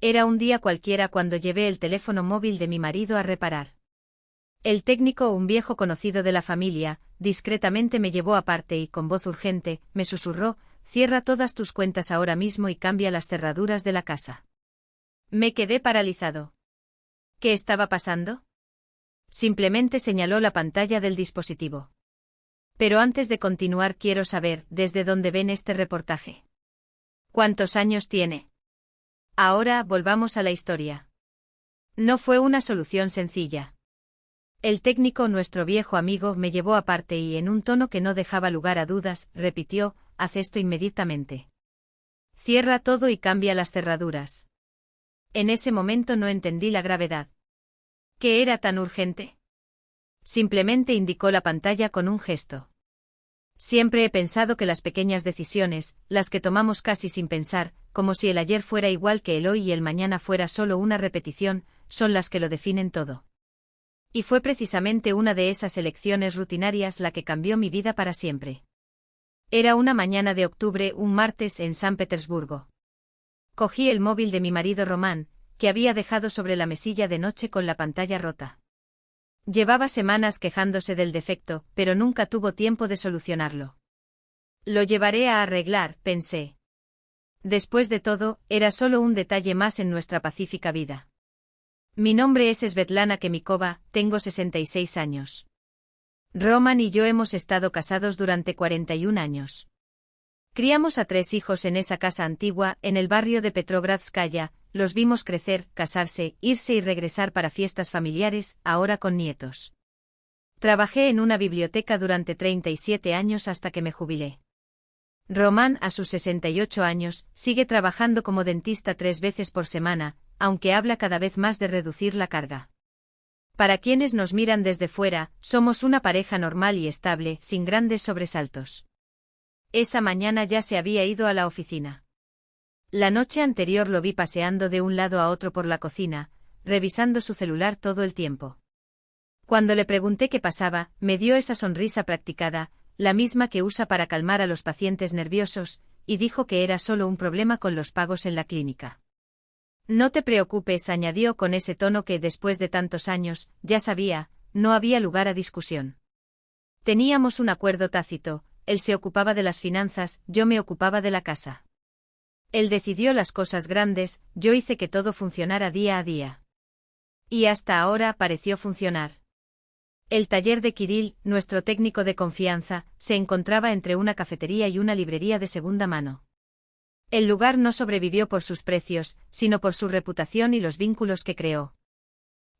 Era un día cualquiera cuando llevé el teléfono móvil de mi marido a reparar. El técnico, un viejo conocido de la familia, discretamente me llevó aparte y con voz urgente, me susurró: cierra todas tus cuentas ahora mismo y cambia las cerraduras de la casa. Me quedé paralizado. ¿Qué estaba pasando? Simplemente señaló la pantalla del dispositivo. Pero antes de continuar quiero saber, ¿desde dónde ven este reportaje? ¿Cuántos años tiene? Ahora, volvamos a la historia. No fue una solución sencilla. El técnico, nuestro viejo amigo, me llevó aparte y en un tono que no dejaba lugar a dudas, repitió: haz esto inmediatamente. Cierra todo y cambia las cerraduras. En ese momento no entendí la gravedad. ¿Qué era tan urgente? Simplemente indicó la pantalla con un gesto. Siempre he pensado que las pequeñas decisiones, las que tomamos casi sin pensar, como si el ayer fuera igual que el hoy y el mañana fuera solo una repetición, son las que lo definen todo. Y fue precisamente una de esas elecciones rutinarias la que cambió mi vida para siempre. Era una mañana de octubre, un martes en San Petersburgo. Cogí el móvil de mi marido Román, que había dejado sobre la mesilla de noche con la pantalla rota. Llevaba semanas quejándose del defecto, pero nunca tuvo tiempo de solucionarlo. Lo llevaré a arreglar, pensé. Después de todo, era solo un detalle más en nuestra pacífica vida. Mi nombre es Svetlana Kemikova, tengo 66 años. Roman y yo hemos estado casados durante 41 años. Criamos a 3 hijos en esa casa antigua, en el barrio de Petrogradskaya, los vimos crecer, casarse, irse y regresar para fiestas familiares, ahora con nietos. Trabajé en una biblioteca durante 37 años hasta que me jubilé. Román, a sus 68 años, sigue trabajando como dentista 3 veces por semana, aunque habla cada vez más de reducir la carga. Para quienes nos miran desde fuera, somos una pareja normal y estable, sin grandes sobresaltos. Esa mañana ya se había ido a la oficina. La noche anterior lo vi paseando de un lado a otro por la cocina, revisando su celular todo el tiempo. Cuando le pregunté qué pasaba, me dio esa sonrisa practicada, la misma que usa para calmar a los pacientes nerviosos, y dijo que era solo un problema con los pagos en la clínica. No te preocupes, añadió con ese tono que, después de tantos años, ya sabía, no había lugar a discusión. Teníamos un acuerdo tácito, él se ocupaba de las finanzas, yo me ocupaba de la casa. Él decidió las cosas grandes, yo hice que todo funcionara día a día. Y hasta ahora pareció funcionar. El taller de Kirill, nuestro técnico de confianza, se encontraba entre una cafetería y una librería de segunda mano. El lugar no sobrevivió por sus precios, sino por su reputación y los vínculos que creó.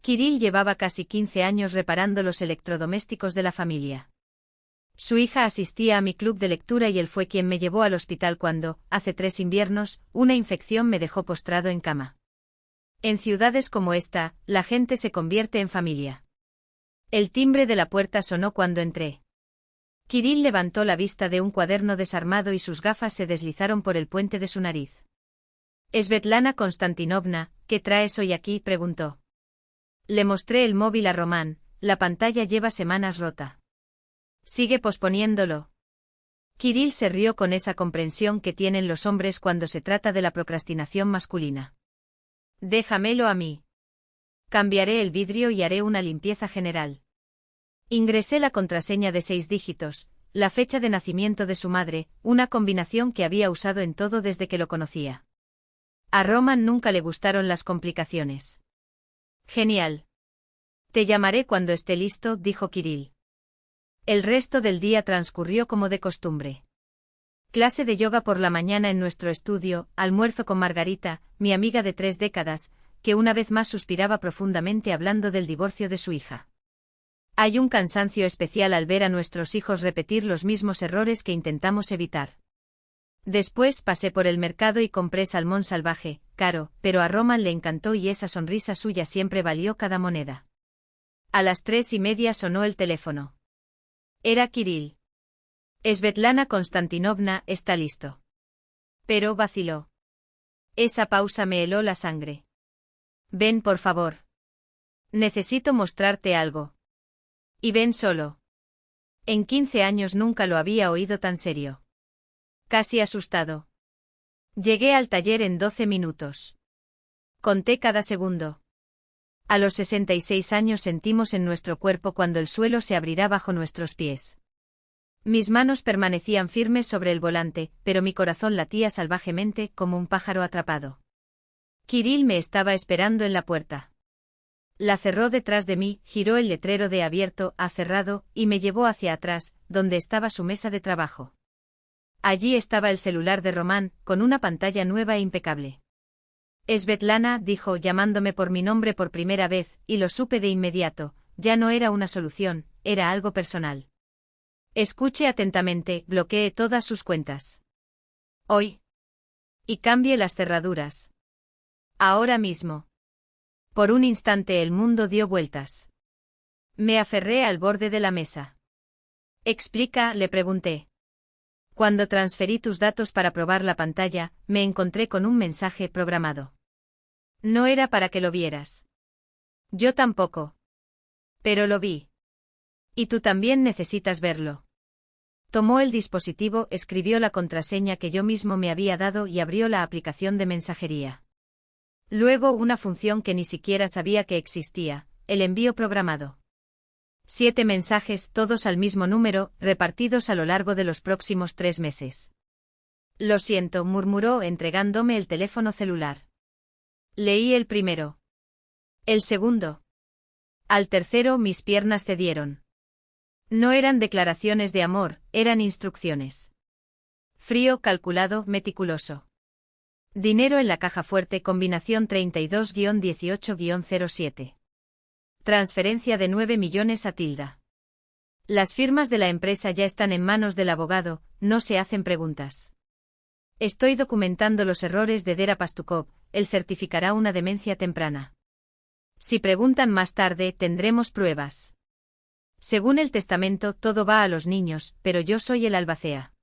Kirill llevaba casi 15 años reparando los electrodomésticos de la familia. Su hija asistía a mi club de lectura y él fue quien me llevó al hospital cuando, hace 3 inviernos, una infección me dejó postrado en cama. En ciudades como esta, la gente se convierte en familia. El timbre de la puerta sonó cuando entré. Kirill levantó la vista de un cuaderno desarmado y sus gafas se deslizaron por el puente de su nariz. Svetlana Konstantinovna, ¿qué traes hoy aquí?, preguntó. Le mostré el móvil a Román, la pantalla lleva semanas rota. Sigue posponiéndolo. Kirill se rió con esa comprensión que tienen los hombres cuando se trata de la procrastinación masculina. Déjamelo a mí. Cambiaré el vidrio y haré una limpieza general. Ingresé la contraseña de 6 dígitos, la fecha de nacimiento de su madre, una combinación que había usado en todo desde que lo conocía. A Roman nunca le gustaron las complicaciones. Genial. Te llamaré cuando esté listo, dijo Kirill. El resto del día transcurrió como de costumbre. Clase de yoga por la mañana en nuestro estudio, almuerzo con Margarita, mi amiga de 3 décadas, que una vez más suspiraba profundamente hablando del divorcio de su hija. Hay un cansancio especial al ver a nuestros hijos repetir los mismos errores que intentamos evitar. Después pasé por el mercado y compré salmón salvaje, caro, pero a Roman le encantó y esa sonrisa suya siempre valió cada moneda. A las 3:30 sonó el teléfono. Era Kirill. Svetlana Konstantinovna, está listo. Pero vaciló. Esa pausa me heló la sangre. Ven, por favor. Necesito mostrarte algo. Y ven solo. En 15 años nunca lo había oído tan serio. Casi asustado. Llegué al taller en 12 minutos. Conté cada segundo. A los 66 años sentimos en nuestro cuerpo cuando el suelo se abrirá bajo nuestros pies. Mis manos permanecían firmes sobre el volante, pero mi corazón latía salvajemente como un pájaro atrapado. Kirill me estaba esperando en la puerta. La cerró detrás de mí, giró el letrero de abierto a cerrado, y me llevó hacia atrás, donde estaba su mesa de trabajo. Allí estaba el celular de Román, con una pantalla nueva e impecable. Svetlana, dijo, llamándome por mi nombre por primera vez, y lo supe de inmediato, ya no era una solución, era algo personal. Escuche atentamente, bloqueé todas sus cuentas. Hoy. Y cambie las cerraduras. Ahora mismo. Por un instante el mundo dio vueltas. Me aferré al borde de la mesa. Explica, le pregunté. Cuando transferí tus datos para probar la pantalla, me encontré con un mensaje programado. No era para que lo vieras. Yo tampoco. Pero lo vi. Y tú también necesitas verlo. Tomó el dispositivo, escribió la contraseña que yo mismo me había dado y abrió la aplicación de mensajería. Luego una función que ni siquiera sabía que existía, el envío programado. 7 mensajes, todos al mismo número, repartidos a lo largo de los próximos 3 meses. Lo siento, murmuró entregándome el teléfono celular. Leí el primero. El segundo. Al tercero mis piernas cedieron. No eran declaraciones de amor, eran instrucciones. Frío, calculado, meticuloso. Dinero en la caja fuerte, combinación 32-18-07. Transferencia de 9 millones a Tilda. Las firmas de la empresa ya están en manos del abogado, no se hacen preguntas. Estoy documentando los errores de Derapastukov, él certificará una demencia temprana. Si preguntan más tarde, tendremos pruebas. Según el testamento, todo va a los niños, pero yo soy el albacea.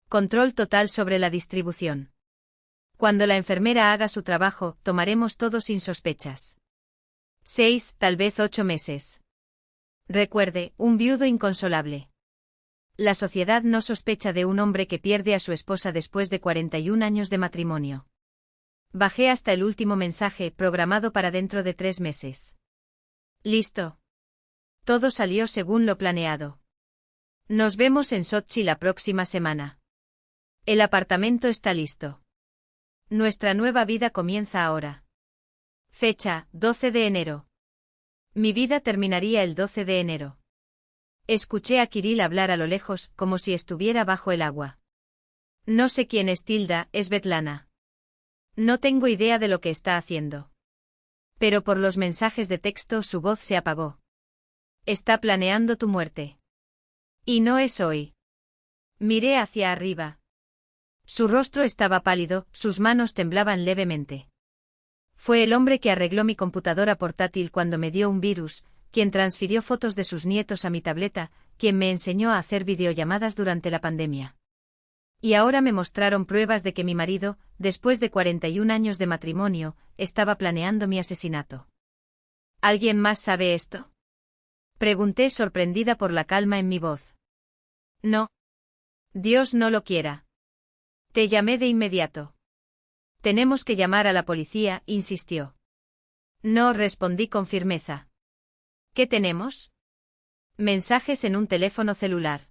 Control total sobre la distribución. Cuando la enfermera haga su trabajo, tomaremos todo sin sospechas. 6, tal vez 8 meses. Recuerde, un viudo inconsolable. La sociedad no sospecha de un hombre que pierde a su esposa después de 41 años de matrimonio. Bajé hasta el último mensaje, programado para dentro de 3 meses. Listo. Todo salió según lo planeado. Nos vemos en Sochi la próxima semana. El apartamento está listo. Nuestra nueva vida comienza ahora. Fecha, 12 de enero. Mi vida terminaría el 12 de enero. Escuché a Kirill hablar a lo lejos, como si estuviera bajo el agua. No sé quién es Tilda, es Svetlana. No tengo idea de lo que está haciendo. Pero por los mensajes de texto su voz se apagó. Está planeando tu muerte. Y no es hoy. Miré hacia arriba. Su rostro estaba pálido, sus manos temblaban levemente. Fue el hombre que arregló mi computadora portátil cuando me dio un virus, quien transfirió fotos de sus nietos a mi tableta, quien me enseñó a hacer videollamadas durante la pandemia. Y ahora me mostraron pruebas de que mi marido, después de 41 años de matrimonio, estaba planeando mi asesinato. ¿Alguien más sabe esto? Pregunté sorprendida por la calma en mi voz. No. Dios no lo quiera. Te llamé de inmediato. Tenemos que llamar a la policía, insistió. No, respondí con firmeza. ¿Qué tenemos? Mensajes en un teléfono celular.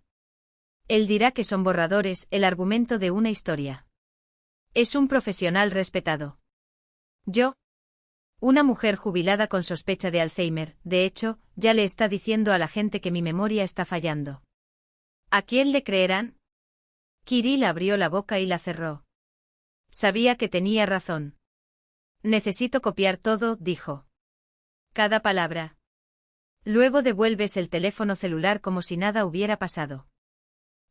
Él dirá que son borradores, el argumento de una historia. Es un profesional respetado. Yo. Una mujer jubilada con sospecha de Alzheimer, de hecho, ya le está diciendo a la gente que mi memoria está fallando. ¿A quién le creerán? Kirill abrió la boca y la cerró. Sabía que tenía razón. Necesito copiar todo, dijo. Cada palabra. Luego devuelves el teléfono celular como si nada hubiera pasado.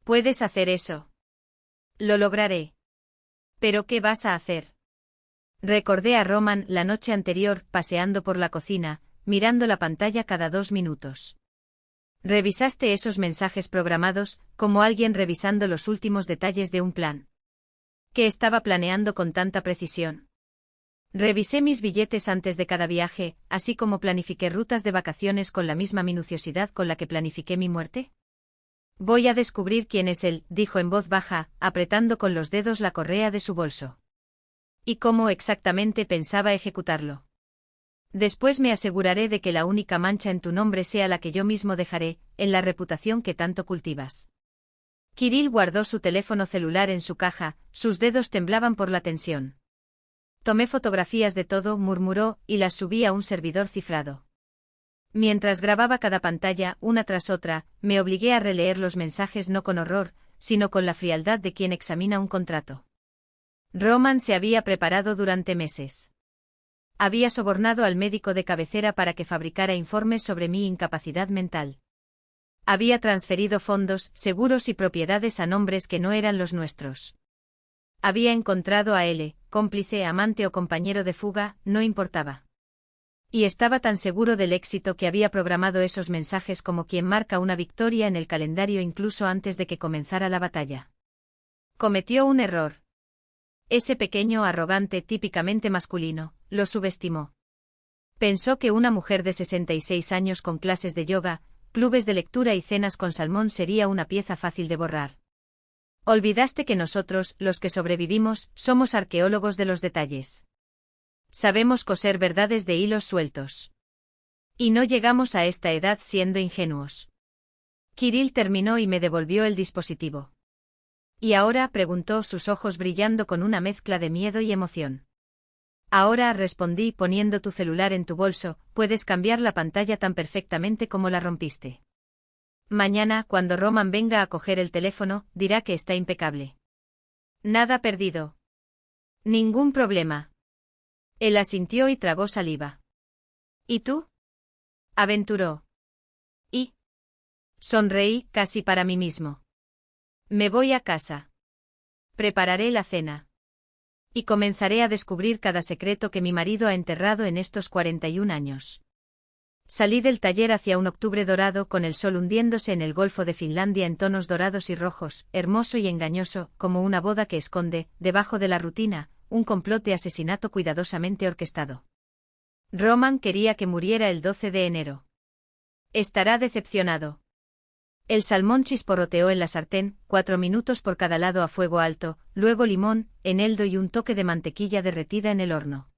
¿Puedes hacer eso? Lo lograré. ¿Pero qué vas a hacer? Recordé a Roman la noche anterior paseando por la cocina, mirando la pantalla cada 2 minutos. ¿Revisaste esos mensajes programados, como alguien revisando los últimos detalles de un plan? ¿Qué estaba planeando con tanta precisión? Revisé mis billetes antes de cada viaje, así como planifiqué rutas de vacaciones con la misma minuciosidad con la que planifiqué mi muerte. Voy a descubrir quién es él, dijo en voz baja, apretando con los dedos la correa de su bolso. ¿Y cómo exactamente pensaba ejecutarlo? Después me aseguraré de que la única mancha en tu nombre sea la que yo mismo dejaré, en la reputación que tanto cultivas. Kirill guardó su teléfono celular en su caja, sus dedos temblaban por la tensión. Tomé fotografías de todo, murmuró, y las subí a un servidor cifrado. Mientras grababa cada pantalla, una tras otra, me obligué a releer los mensajes no con horror, sino con la frialdad de quien examina un contrato. Roman se había preparado durante meses. Había sobornado al médico de cabecera para que fabricara informes sobre mi incapacidad mental. Había transferido fondos, seguros y propiedades a nombres que no eran los nuestros. Había encontrado a L, cómplice, amante o compañero de fuga, no importaba. Y estaba tan seguro del éxito que había programado esos mensajes como quien marca una victoria en el calendario incluso antes de que comenzara la batalla. Cometió un error. Ese pequeño, arrogante, típicamente masculino, lo subestimó. Pensó que una mujer de 66 años con clases de yoga, clubes de lectura y cenas con salmón sería una pieza fácil de borrar. Olvidaste que nosotros, los que sobrevivimos, somos arqueólogos de los detalles. Sabemos coser verdades de hilos sueltos. Y no llegamos a esta edad siendo ingenuos. Kirill terminó y me devolvió el dispositivo. ¿Y ahora?, preguntó, sus ojos brillando con una mezcla de miedo y emoción. Ahora, respondí, poniendo tu celular en tu bolso, puedes cambiar la pantalla tan perfectamente como la rompiste. Mañana, cuando Roman venga a coger el teléfono, dirá que está impecable. Nada perdido. Ningún problema. Él asintió y tragó saliva. ¿Y tú? Aventuró. ¿Y? Sonreí, casi para mí mismo. Me voy a casa. Prepararé la cena. Y comenzaré a descubrir cada secreto que mi marido ha enterrado en estos 41 años. Salí del taller hacia un octubre dorado con el sol hundiéndose en el Golfo de Finlandia en tonos dorados y rojos, hermoso y engañoso, como una boda que esconde, debajo de la rutina, un complot de asesinato cuidadosamente orquestado. Roman quería que muriera el 12 de enero. Estará decepcionado. El salmón chisporroteó en la sartén, 4 minutos por cada lado a fuego alto, luego limón, eneldo y un toque de mantequilla derretida en el horno.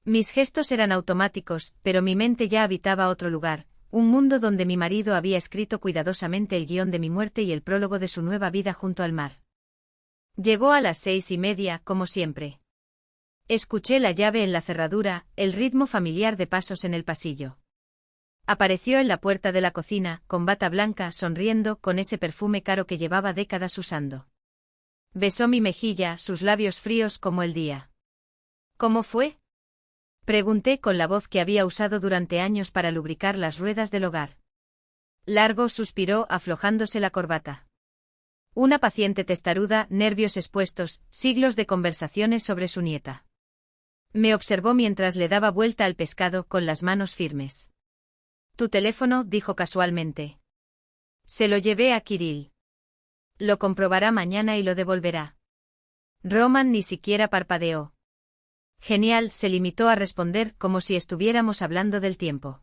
Mis gestos eran automáticos, pero mi mente ya habitaba otro lugar, un mundo donde mi marido había escrito cuidadosamente el guión de mi muerte y el prólogo de su nueva vida junto al mar. Llegó a las 6:30, como siempre. Escuché la llave en la cerradura, el ritmo familiar de pasos en el pasillo. Apareció en la puerta de la cocina, con bata blanca, sonriendo, con ese perfume caro que llevaba décadas usando. Besó mi mejilla, sus labios fríos como el día. ¿Cómo fue?, pregunté con la voz que había usado durante años para lubricar las ruedas del hogar. Largo, suspiró, aflojándose la corbata. Una paciente testaruda, nervios expuestos, siglos de conversaciones sobre su nieta. Me observó mientras le daba vuelta al pescado con las manos firmes. Tu teléfono, dijo casualmente. Se lo llevé a Kirill. Lo comprobará mañana y lo devolverá. Roman ni siquiera parpadeó. Genial, se limitó a responder como si estuviéramos hablando del tiempo.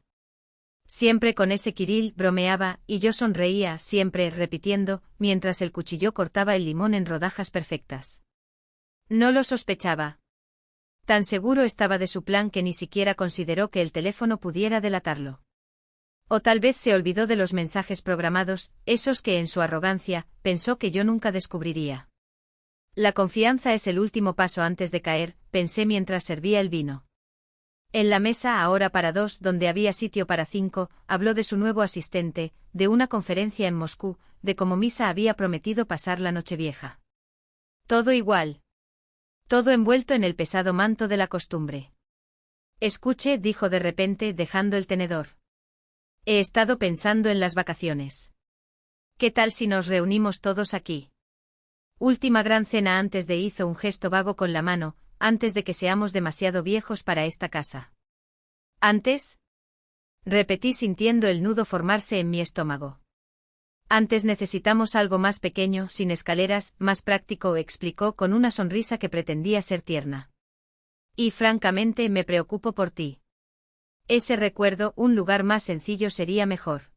Siempre con ese Kirill, bromeaba, y yo sonreía, siempre, repitiendo, mientras el cuchillo cortaba el limón en rodajas perfectas. No lo sospechaba. Tan seguro estaba de su plan que ni siquiera consideró que el teléfono pudiera delatarlo. O tal vez se olvidó de los mensajes programados, esos que en su arrogancia, pensó que yo nunca descubriría. La confianza es el último paso antes de caer, pensé mientras servía el vino. En la mesa ahora para 2, donde había sitio para 5, habló de su nuevo asistente, de una conferencia en Moscú, de cómo Misa había prometido pasar la Nochevieja. Todo igual. Todo envuelto en el pesado manto de la costumbre. Escuche, dijo de repente, dejando el tenedor. He estado pensando en las vacaciones. ¿Qué tal si nos reunimos todos aquí? Última gran cena antes de, hizo un gesto vago con la mano, antes de que seamos demasiado viejos para esta casa. ¿Antes? Repetí sintiendo el nudo formarse en mi estómago. Antes necesitamos algo más pequeño, sin escaleras, más práctico, explicó con una sonrisa que pretendía ser tierna. Y francamente me preocupo por ti. Ese recuerdo, un lugar más sencillo sería mejor.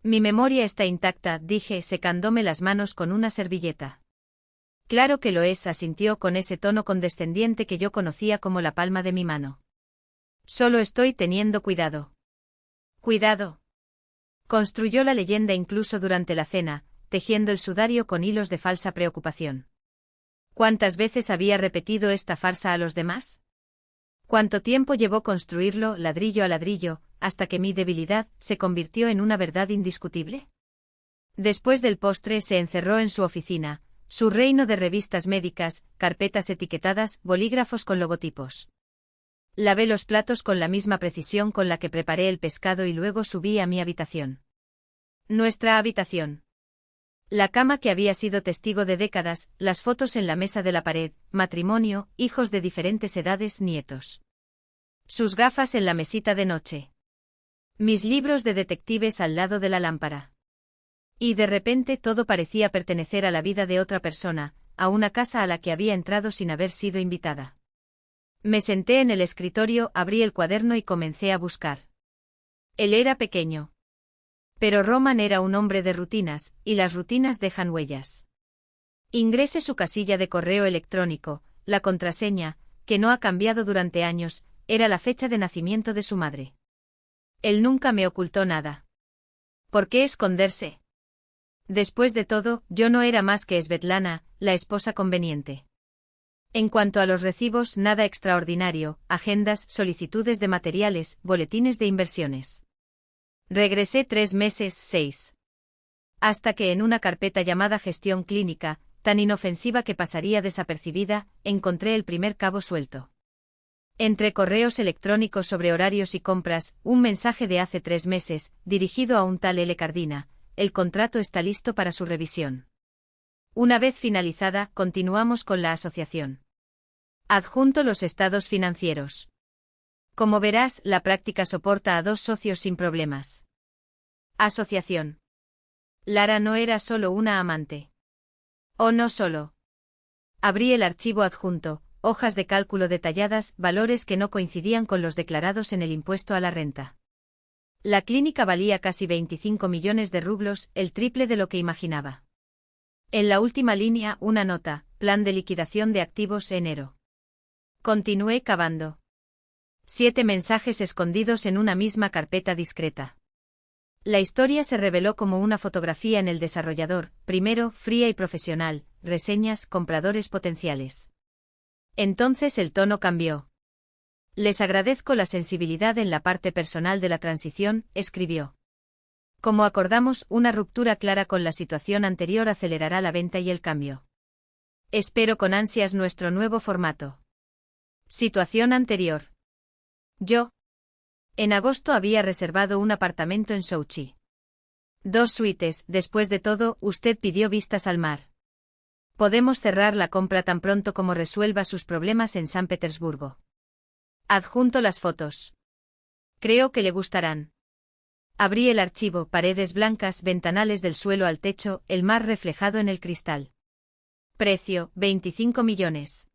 Mi memoria está intacta, dije, secándome las manos con una servilleta. Claro que lo es, asintió con ese tono condescendiente que yo conocía como la palma de mi mano. Solo estoy teniendo cuidado. Cuidado. Construyó la leyenda incluso durante la cena, tejiendo el sudario con hilos de falsa preocupación. ¿Cuántas veces había repetido esta farsa a los demás? ¿Cuánto tiempo llevó construirlo, ladrillo a ladrillo, hasta que mi debilidad se convirtió en una verdad indiscutible? Después del postre se encerró en su oficina, su reino de revistas médicas, carpetas etiquetadas, bolígrafos con logotipos. Lavé los platos con la misma precisión con la que preparé el pescado y luego subí a mi habitación. Nuestra habitación. La cama que había sido testigo de décadas, las fotos en la mesa de la pared, matrimonio, hijos de diferentes edades, nietos. Sus gafas en la mesita de noche. Mis libros de detectives al lado de la lámpara. Y de repente todo parecía pertenecer a la vida de otra persona, a una casa a la que había entrado sin haber sido invitada. Me senté en el escritorio, abrí el cuaderno y comencé a buscar. Él era pequeño. Pero Roman era un hombre de rutinas, y las rutinas dejan huellas. Ingresé su casilla de correo electrónico, la contraseña, que no ha cambiado durante años, era la fecha de nacimiento de su madre. Él nunca me ocultó nada. ¿Por qué esconderse? Después de todo, yo no era más que Svetlana, la esposa conveniente. En cuanto a los recibos, nada extraordinario, agendas, solicitudes de materiales, boletines de inversiones. Regresé 3 meses, 6. Hasta que en una carpeta llamada Gestión Clínica, tan inofensiva que pasaría desapercibida, encontré el primer cabo suelto. Entre correos electrónicos sobre horarios y compras, un mensaje de hace 3 meses, dirigido a un tal L. Cardina. El contrato está listo para su revisión. Una vez finalizada, continuamos con la asociación. Adjunto los estados financieros. Como verás, la práctica soporta a 2 socios sin problemas. Asociación. Lara no era solo una amante. O no solo. Abrí el archivo adjunto, hojas de cálculo detalladas, valores que no coincidían con los declarados en el impuesto a la renta. La clínica valía casi 25 millones de rublos, el triple de lo que imaginaba. En la última línea, una nota, plan de liquidación de activos enero. Continué cavando. 7 mensajes escondidos en una misma carpeta discreta. La historia se reveló como una fotografía en el desarrollador, primero, fría y profesional, reseñas, compradores potenciales. Entonces el tono cambió. Les agradezco la sensibilidad en la parte personal de la transición, escribió. Como acordamos, una ruptura clara con la situación anterior acelerará la venta y el cambio. Espero con ansias nuestro nuevo formato. Situación anterior. Yo. En agosto había reservado un apartamento en Sochi. 2 suites, después de todo, usted pidió vistas al mar. Podemos cerrar la compra tan pronto como resuelva sus problemas en San Petersburgo. Adjunto las fotos. Creo que le gustarán. Abrí el archivo, paredes blancas, ventanales del suelo al techo, el mar reflejado en el cristal. Precio, 25 millones.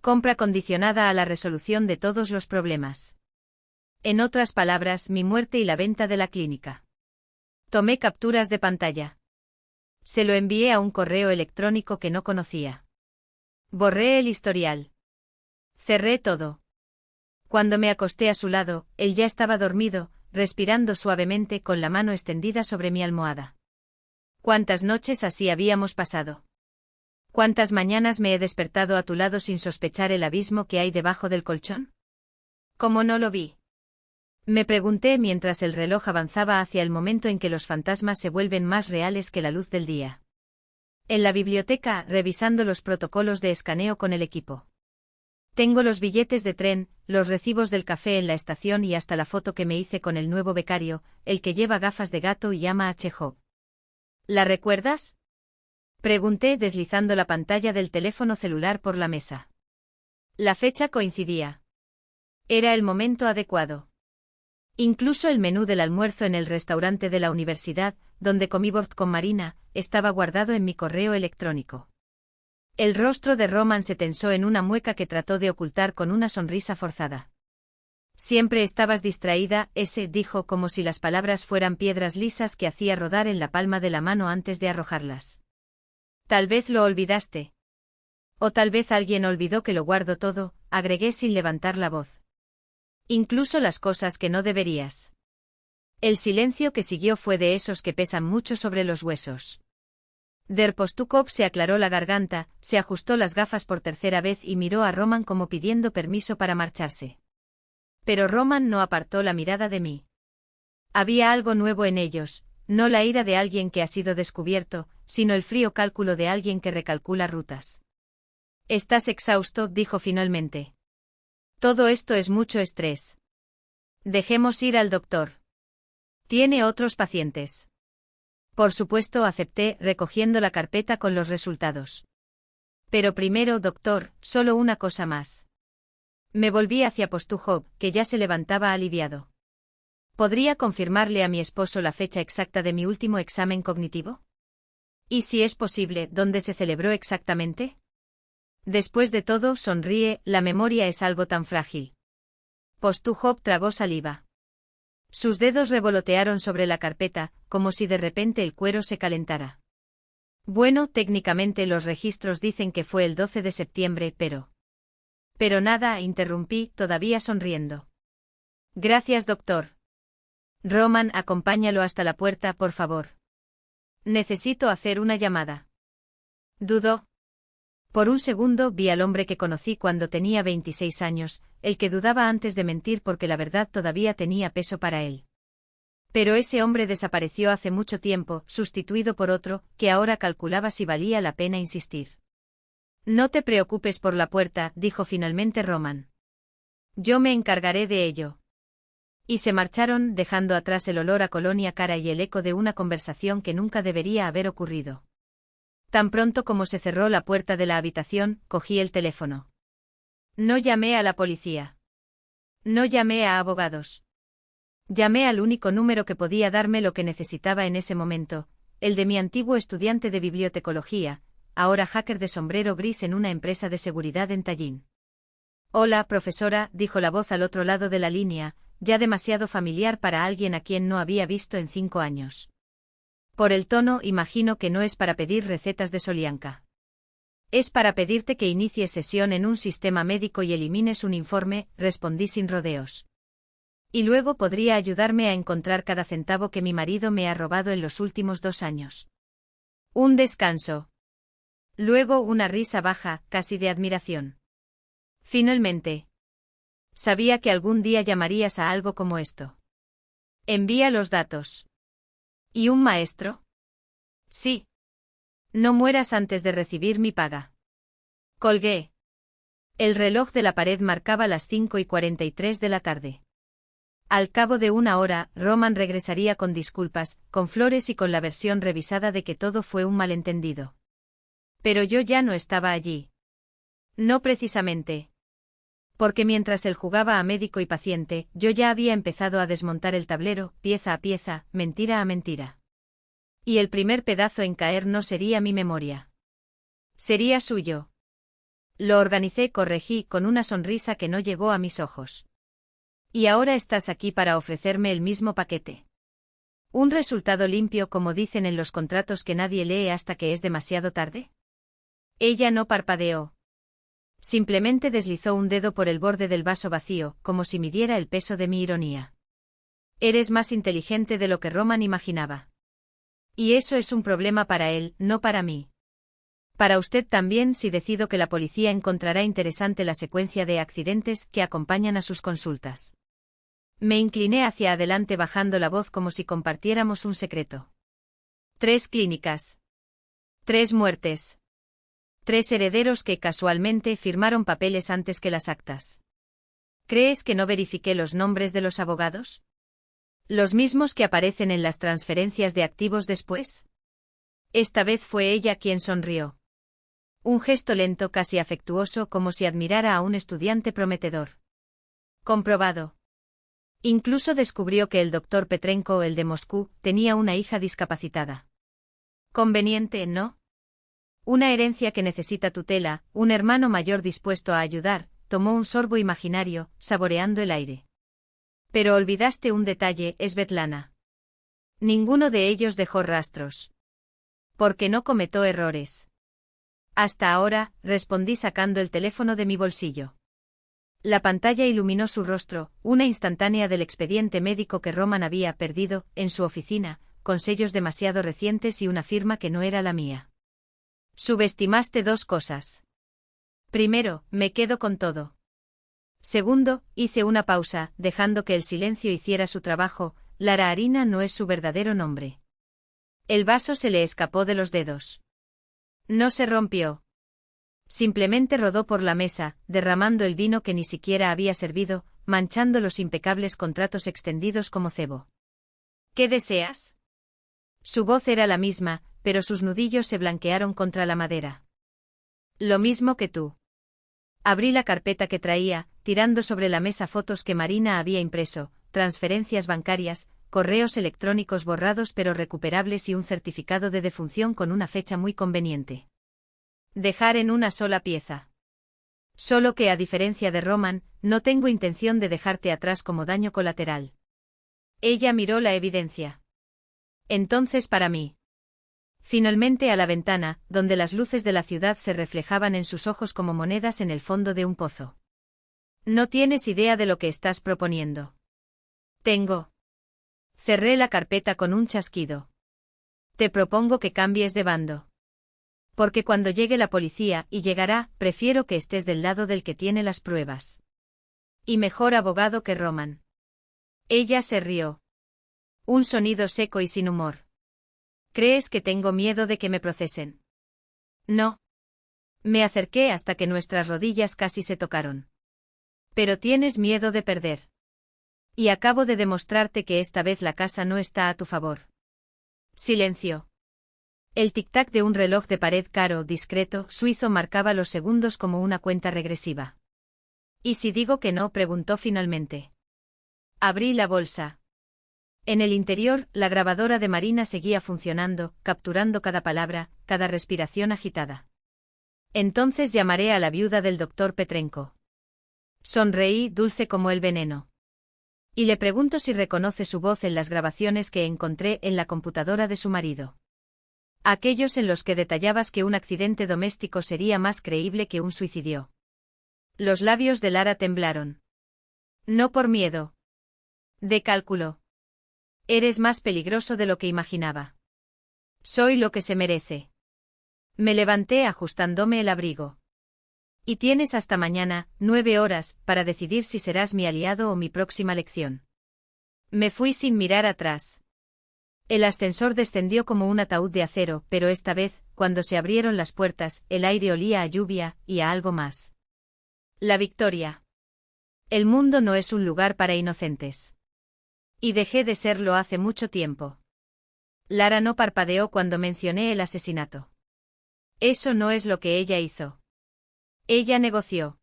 Compra condicionada a la resolución de todos los problemas. En otras palabras, mi muerte y la venta de la clínica. Tomé capturas de pantalla. Se lo envié a un correo electrónico que no conocía. Borré el historial. Cerré todo. Cuando me acosté a su lado, él ya estaba dormido, respirando suavemente con la mano extendida sobre mi almohada. ¿Cuántas noches así habíamos pasado? ¿Cuántas mañanas me he despertado a tu lado sin sospechar el abismo que hay debajo del colchón? ¿Cómo no lo vi? Me pregunté mientras el reloj avanzaba hacia el momento en que los fantasmas se vuelven más reales que la luz del día. En la biblioteca, revisando los protocolos de escaneo con el equipo. Tengo los billetes de tren, los recibos del café en la estación y hasta la foto que me hice con el nuevo becario, el que lleva gafas de gato y ama a Chekhov. ¿La recuerdas? Pregunté deslizando la pantalla del teléfono celular por la mesa. La fecha coincidía. Era el momento adecuado. Incluso el menú del almuerzo en el restaurante de la universidad, donde comí bord con Marina, estaba guardado en mi correo electrónico. El rostro de Roman se tensó en una mueca que trató de ocultar con una sonrisa forzada. Siempre estabas distraída, dijo como si las palabras fueran piedras lisas que hacía rodar en la palma de la mano antes de arrojarlas. Tal vez lo olvidaste. O tal vez alguien olvidó que lo guardo todo, agregué sin levantar la voz. Incluso las cosas que no deberías. El silencio que siguió fue de esos que pesan mucho sobre los huesos. Postúkov se aclaró la garganta, se ajustó las gafas por tercera vez y miró a Roman como pidiendo permiso para marcharse. Pero Roman no apartó la mirada de mí. Había algo nuevo en ellos, no la ira de alguien que ha sido descubierto, sino el frío cálculo de alguien que recalcula rutas. «Estás exhausto», dijo finalmente. «Todo esto es mucho estrés. Dejemos ir al doctor. Tiene otros pacientes». Por supuesto, acepté, recogiendo la carpeta con los resultados. «Pero primero, doctor, solo una cosa más». Me volví hacia Postúkov, que ya se levantaba aliviado. ¿Podría confirmarle a mi esposo la fecha exacta de mi último examen cognitivo? Y si es posible, ¿dónde se celebró exactamente? Después de todo, sonríe, la memoria es algo tan frágil. Postúkov tragó saliva. Sus dedos revolotearon sobre la carpeta, como si de repente el cuero se calentara. Bueno, técnicamente los registros dicen que fue el 12 de septiembre, pero... Pero nada, interrumpí, todavía sonriendo. Gracias, doctor. Roman, acompáñalo hasta la puerta, por favor. Necesito hacer una llamada. Dudó. Por un segundo vi al hombre que conocí cuando tenía 26 años, el que dudaba antes de mentir porque la verdad todavía tenía peso para él. Pero ese hombre desapareció hace mucho tiempo, sustituido por otro, que ahora calculaba si valía la pena insistir. No te preocupes por la puerta, dijo finalmente Roman. Yo me encargaré de ello. Y se marcharon, dejando atrás el olor a colonia cara y el eco de una conversación que nunca debería haber ocurrido. Tan pronto como se cerró la puerta de la habitación, cogí el teléfono. No llamé a la policía. No llamé a abogados. Llamé al único número que podía darme lo que necesitaba en ese momento, el de mi antiguo estudiante de bibliotecología, ahora hacker de sombrero gris en una empresa de seguridad en Tallinn. Hola, profesora, dijo la voz al otro lado de la línea, ya demasiado familiar para alguien a quien no había visto en 5 años. Por el tono, imagino que no es para pedir recetas de Solianka. Es para pedirte que inicies sesión en un sistema médico y elimines un informe, respondí sin rodeos. Y luego podría ayudarme a encontrar cada centavo que mi marido me ha robado en los últimos 2 años. Un descanso. Luego una risa baja, casi de admiración. Finalmente. Sabía que algún día llamarías a algo como esto. Envía los datos. ¿Y un maestro? Sí. No mueras antes de recibir mi paga. Colgué. El reloj de la pared marcaba las 5:43 de la tarde. Al cabo de 1 hora, Roman regresaría con disculpas, con flores y con la versión revisada de que todo fue un malentendido. Pero yo ya no estaba allí. No precisamente. Porque mientras él jugaba a médico y paciente, yo ya había empezado a desmontar el tablero, pieza a pieza, mentira a mentira. Y el primer pedazo en caer no sería mi memoria. Sería suyo. Lo organicé, corregí, con una sonrisa que no llegó a mis ojos. Y ahora estás aquí para ofrecerme el mismo paquete. Un resultado limpio, como dicen en los contratos que nadie lee hasta que es demasiado tarde. Ella no parpadeó. Simplemente deslizó un dedo por el borde del vaso vacío, como si midiera el peso de mi ironía. Eres más inteligente de lo que Roman imaginaba. Y eso es un problema para él, no para mí. Para usted también si decido que la policía encontrará interesante la secuencia de accidentes que acompañan a sus consultas. Me incliné hacia adelante bajando la voz como si compartiéramos un secreto. 3 clínicas. 3 muertes. 3 herederos que casualmente firmaron papeles antes que las actas. ¿Crees que no verifiqué los nombres de los abogados? ¿Los mismos que aparecen en las transferencias de activos después? Esta vez fue ella quien sonrió. Un gesto lento, casi afectuoso, como si admirara a un estudiante prometedor. Comprobado. Incluso descubrió que el doctor Petrenko, el de Moscú, tenía una hija discapacitada. Conveniente, ¿no? Una herencia que necesita tutela, un hermano mayor dispuesto a ayudar, tomó un sorbo imaginario, saboreando el aire. Pero olvidaste un detalle, Svetlana. Ninguno de ellos dejó rastros. Porque no cometió errores. Hasta ahora, respondí sacando el teléfono de mi bolsillo. La pantalla iluminó su rostro, una instantánea del expediente médico que Roman había perdido, en su oficina, con sellos demasiado recientes y una firma que no era la mía. Subestimaste dos cosas. Primero, me quedo con todo. Segundo, hice una pausa, dejando que el silencio hiciera su trabajo. Lara Arina no es su verdadero nombre. El vaso se le escapó de los dedos. No se rompió. Simplemente rodó por la mesa, derramando el vino que ni siquiera había servido, manchando los impecables contratos extendidos como cebo. ¿Qué deseas? Su voz era la misma, pero sus nudillos se blanquearon contra la madera. Lo mismo que tú. Abrí la carpeta que traía, tirando sobre la mesa fotos que Marina había impreso, transferencias bancarias, correos electrónicos borrados pero recuperables y un certificado de defunción con una fecha muy conveniente. Dejar en una sola pieza. Solo que a diferencia de Roman, no tengo intención de dejarte atrás como daño colateral. Ella miró la evidencia. Entonces para mí. Finalmente a la ventana, donde las luces de la ciudad se reflejaban en sus ojos como monedas en el fondo de un pozo. No tienes idea de lo que estás proponiendo. Tengo. Cerré la carpeta con un chasquido. Te propongo que cambies de bando. Porque cuando llegue la policía, y llegará, prefiero que estés del lado del que tiene las pruebas. Y mejor abogado que Roman. Ella se rió. Un sonido seco y sin humor. ¿Crees que tengo miedo de que me procesen? No. Me acerqué hasta que nuestras rodillas casi se tocaron. Pero tienes miedo de perder. Y acabo de demostrarte que esta vez la casa no está a tu favor. Silencio. El tic-tac de un reloj de pared caro, discreto, suizo marcaba los segundos como una cuenta regresiva. ¿Y si digo que no?, preguntó finalmente. Abrí la bolsa. En el interior, la grabadora de Marina seguía funcionando, capturando cada palabra, cada respiración agitada. Entonces llamaré a la viuda del doctor Petrenko. Sonreí, dulce como el veneno. Y le pregunto si reconoce su voz en las grabaciones que encontré en la computadora de su marido. Aquellos en los que detallabas que un accidente doméstico sería más creíble que un suicidio. Los labios de Lara temblaron. No por miedo. De cálculo. Eres más peligroso de lo que imaginaba. Soy lo que se merece. Me levanté ajustándome el abrigo. Y tienes hasta mañana, 9 horas, para decidir si serás mi aliado o mi próxima lección. Me fui sin mirar atrás. El ascensor descendió como un ataúd de acero, pero esta vez, cuando se abrieron las puertas, el aire olía a lluvia, y a algo más. La victoria. El mundo no es un lugar para inocentes. Y dejé de serlo hace mucho tiempo. Lara no parpadeó cuando mencioné el asesinato. Eso no es lo que ella hizo. Ella negoció.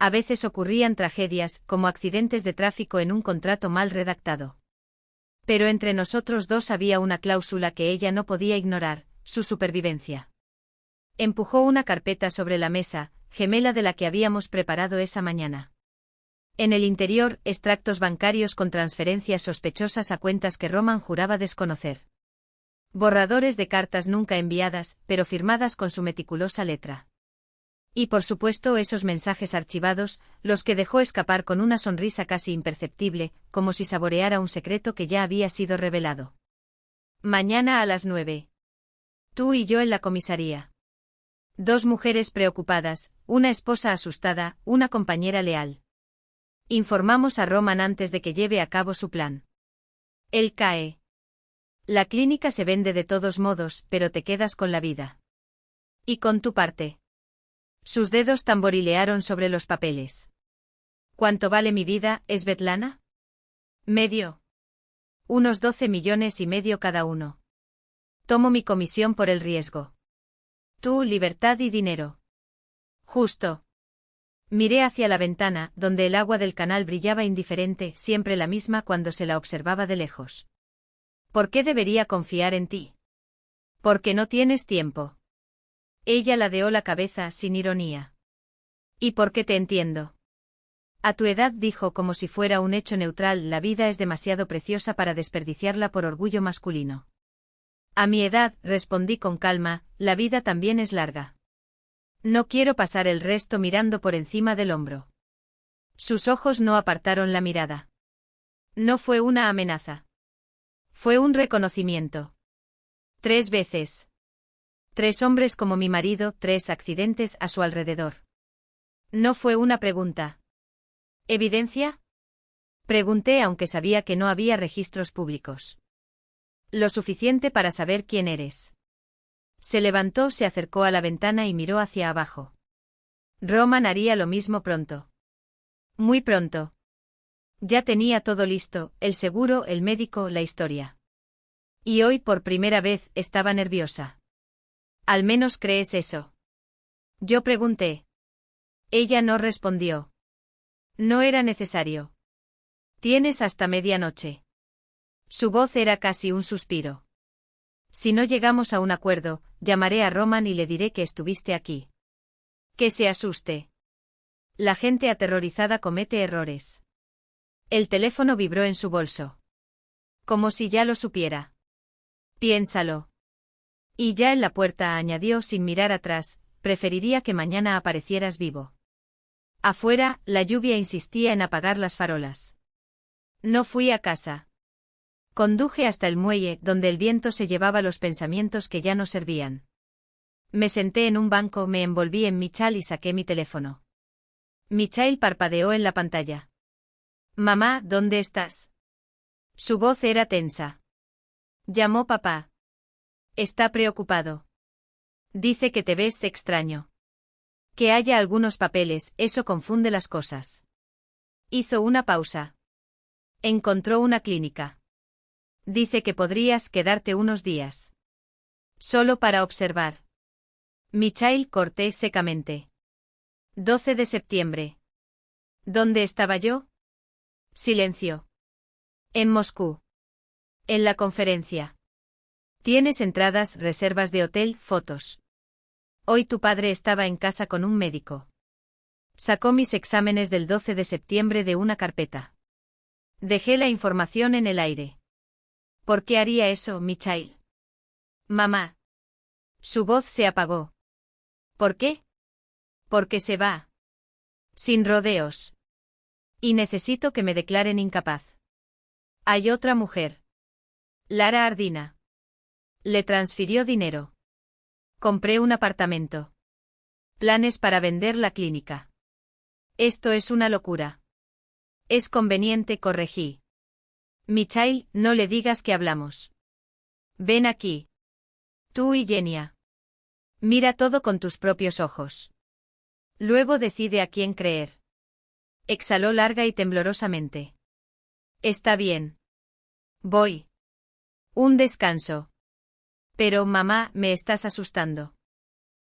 A veces ocurrían tragedias, como accidentes de tráfico en un contrato mal redactado. Pero entre nosotros dos había una cláusula que ella no podía ignorar, su supervivencia. Empujó una carpeta sobre la mesa, gemela de la que habíamos preparado esa mañana. En el interior, extractos bancarios con transferencias sospechosas a cuentas que Roman juraba desconocer. Borradores de cartas nunca enviadas, pero firmadas con su meticulosa letra. Y por supuesto esos mensajes archivados, los que dejó escapar con una sonrisa casi imperceptible, como si saboreara un secreto que ya había sido revelado. Mañana a las 9. Tú y yo en la comisaría. Dos mujeres preocupadas, una esposa asustada, una compañera leal. Informamos a Roman antes de que lleve a cabo su plan. Él cae. La clínica se vende de todos modos, pero te quedas con la vida. Y con tu parte. Sus dedos tamborilearon sobre los papeles. ¿Cuánto vale mi vida, Svetlana? Medio. Unos 12,5 millones cada uno. Tomo mi comisión por el riesgo. Tú, libertad y dinero. Justo. Miré hacia la ventana, donde el agua del canal brillaba indiferente, siempre la misma cuando se la observaba de lejos. ¿Por qué debería confiar en ti? Porque no tienes tiempo. Ella ladeó la cabeza sin ironía. ¿Y por qué te entiendo? A tu edad, dijo como si fuera un hecho neutral, la vida es demasiado preciosa para desperdiciarla por orgullo masculino. A mi edad, respondí con calma, la vida también es larga. No quiero pasar el resto mirando por encima del hombro. Sus ojos no apartaron la mirada. No fue una amenaza. Fue un reconocimiento. 3 veces. 3 hombres como mi marido, 3 accidentes a su alrededor. No fue una pregunta. ¿Evidencia? Pregunté aunque sabía que no había registros públicos. Lo suficiente para saber quién eres. Se levantó, se acercó a la ventana y miró hacia abajo. Roman haría lo mismo pronto. Muy pronto. Ya tenía todo listo, el seguro, el médico, la historia. Y hoy por primera vez estaba nerviosa. ¿Al menos crees eso? Yo pregunté. Ella no respondió. No era necesario. Tienes hasta medianoche. Su voz era casi un suspiro. Si no llegamos a un acuerdo, llamaré a Roman y le diré que estuviste aquí. Que se asuste. La gente aterrorizada comete errores. El teléfono vibró en su bolso. Como si ya lo supiera. Piénsalo. Y ya en la puerta añadió sin mirar atrás, preferiría que mañana aparecieras vivo. Afuera, la lluvia insistía en apagar las farolas. No fui a casa. Conduje hasta el muelle, donde el viento se llevaba los pensamientos que ya no servían. Me senté en un banco, me envolví en mi chal y saqué mi teléfono. Michael parpadeó en la pantalla. Mamá, ¿dónde estás? Su voz era tensa. Llamó papá. Está preocupado. Dice que te ves extraño. Que haya algunos papeles, eso confunde las cosas. Hizo una pausa. Encontró una clínica. Dice que podrías quedarte unos días. Solo para observar. Michael corté secamente. 12 de septiembre. ¿Dónde estaba yo? Silencio. En Moscú. En la conferencia. Tienes entradas, reservas de hotel, fotos. Hoy tu padre estaba en casa con un médico. Sacó mis exámenes del 12 de septiembre de una carpeta. Dejé la información en el aire. ¿Por qué haría eso, Michael? Mamá. Su voz se apagó. ¿Por qué? Porque se va. Sin rodeos. Y necesito que me declaren incapaz. Hay otra mujer. Lara Ardina. Le transfirió dinero. Compré un apartamento. Planes para vender la clínica. Esto es una locura. Es conveniente, corregí. Michael, no le digas que hablamos. Ven aquí. Tú y Genia. Mira todo con tus propios ojos. Luego decide a quién creer. Exhaló larga y temblorosamente. Está bien. Voy. Un descanso. Pero, mamá, me estás asustando.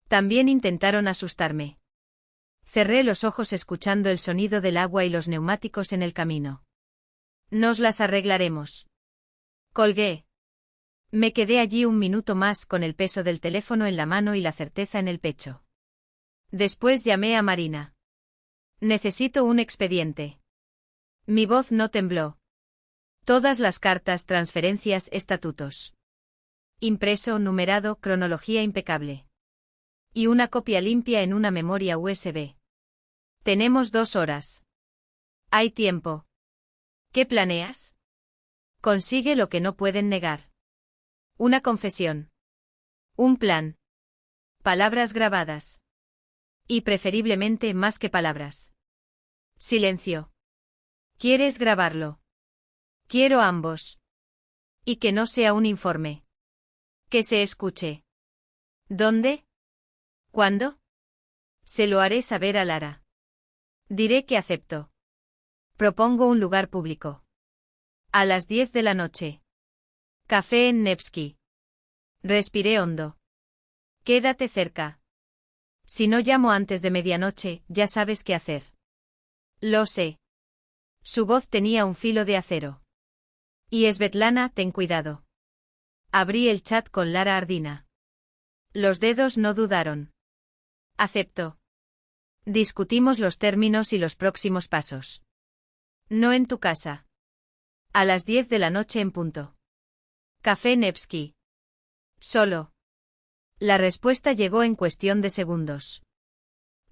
También intentaron asustarme. Cerré los ojos escuchando el sonido del agua y los neumáticos en el camino. Nos las arreglaremos. Colgué. Me quedé allí un minuto más con el peso del teléfono en la mano y la certeza en el pecho. Después llamé a Marina. Necesito un expediente. Mi voz no tembló. Todas las cartas, transferencias, estatutos. Impreso, numerado, cronología impecable. Y una copia limpia en una memoria USB. Tenemos 2 horas. Hay tiempo. ¿Qué planeas? Consigue lo que no pueden negar. Una confesión. Un plan. Palabras grabadas. Y preferiblemente más que palabras. Silencio. ¿Quieres grabarlo? Quiero ambos. Y que no sea un informe. Que se escuche. ¿Dónde? ¿Cuándo? Se lo haré saber a Lara. Diré que acepto. Propongo un lugar público. A las 10 de la noche. Café en Nevsky. Respiré hondo. Quédate cerca. Si no llamo antes de medianoche, ya sabes qué hacer. Lo sé. Su voz tenía un filo de acero. Y Svetlana, ten cuidado. Abrí el chat con Lara Ardina. Los dedos no dudaron. Acepto. Discutimos los términos y los próximos pasos. No en tu casa. A las 10 de la noche en punto. Café Nevsky. Solo. La respuesta llegó en cuestión de segundos.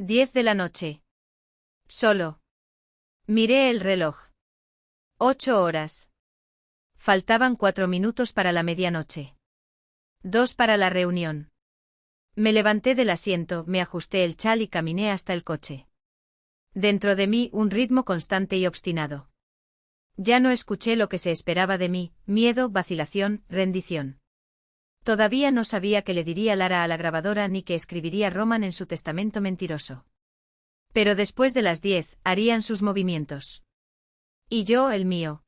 10 de la noche. Solo. Miré el reloj. 8 horas. Faltaban 4 minutos para la medianoche. 2 para la reunión. Me levanté del asiento, me ajusté el chal y caminé hasta el coche. Dentro de mí un ritmo constante y obstinado. Ya no escuché lo que se esperaba de mí, miedo, vacilación, rendición. Todavía no sabía qué le diría Lara a la grabadora ni qué escribiría Roman en su testamento mentiroso. Pero después de las 10, harían sus movimientos. Y yo el mío.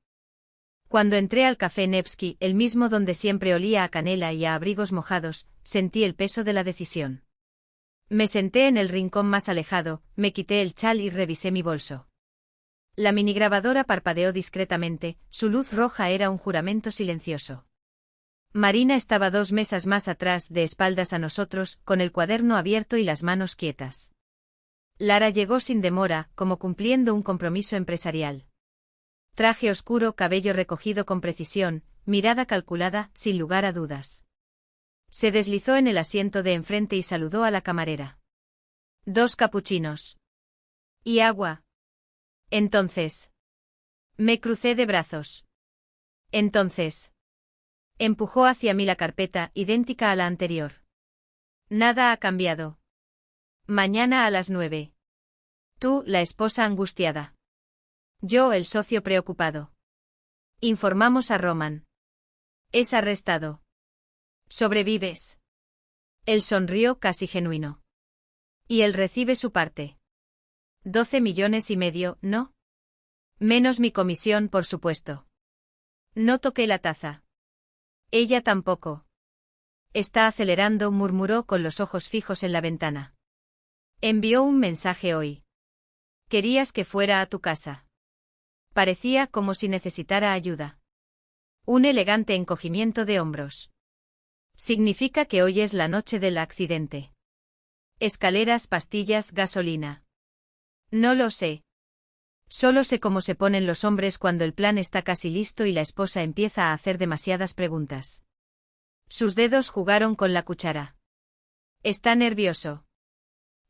Cuando entré al café Nevsky, el mismo donde siempre olía a canela y a abrigos mojados, sentí el peso de la decisión. Me senté en el rincón más alejado, me quité el chal y revisé mi bolso. La minigrabadora parpadeó discretamente, su luz roja era un juramento silencioso. Marina estaba 2 mesas más atrás, de espaldas a nosotros, con el cuaderno abierto y las manos quietas. Lara llegó sin demora, como cumpliendo un compromiso empresarial. Traje oscuro, cabello recogido con precisión, mirada calculada, sin lugar a dudas. Se deslizó en el asiento de enfrente y saludó a la camarera. 2 capuchinos. ¿Y agua? Entonces. Me crucé de brazos. Entonces. Empujó hacia mí la carpeta, idéntica a la anterior. Nada ha cambiado. Mañana a las 9. Tú, la esposa angustiada. Yo, el socio preocupado. Informamos a Roman. Es arrestado. ¿Sobrevives? Él sonrió casi genuino. Y él recibe su parte. 12,5 millones, ¿no? Menos mi comisión, por supuesto. No toqué la taza. Ella tampoco. Está acelerando, murmuró con los ojos fijos en la ventana. Envió un mensaje hoy. Querías que fuera a tu casa. Parecía como si necesitara ayuda. Un elegante encogimiento de hombros. Significa que hoy es la noche del accidente. Escaleras, pastillas, gasolina. No lo sé. Solo sé cómo se ponen los hombres cuando el plan está casi listo y la esposa empieza a hacer demasiadas preguntas. Sus dedos jugaron con la cuchara. Está nervioso.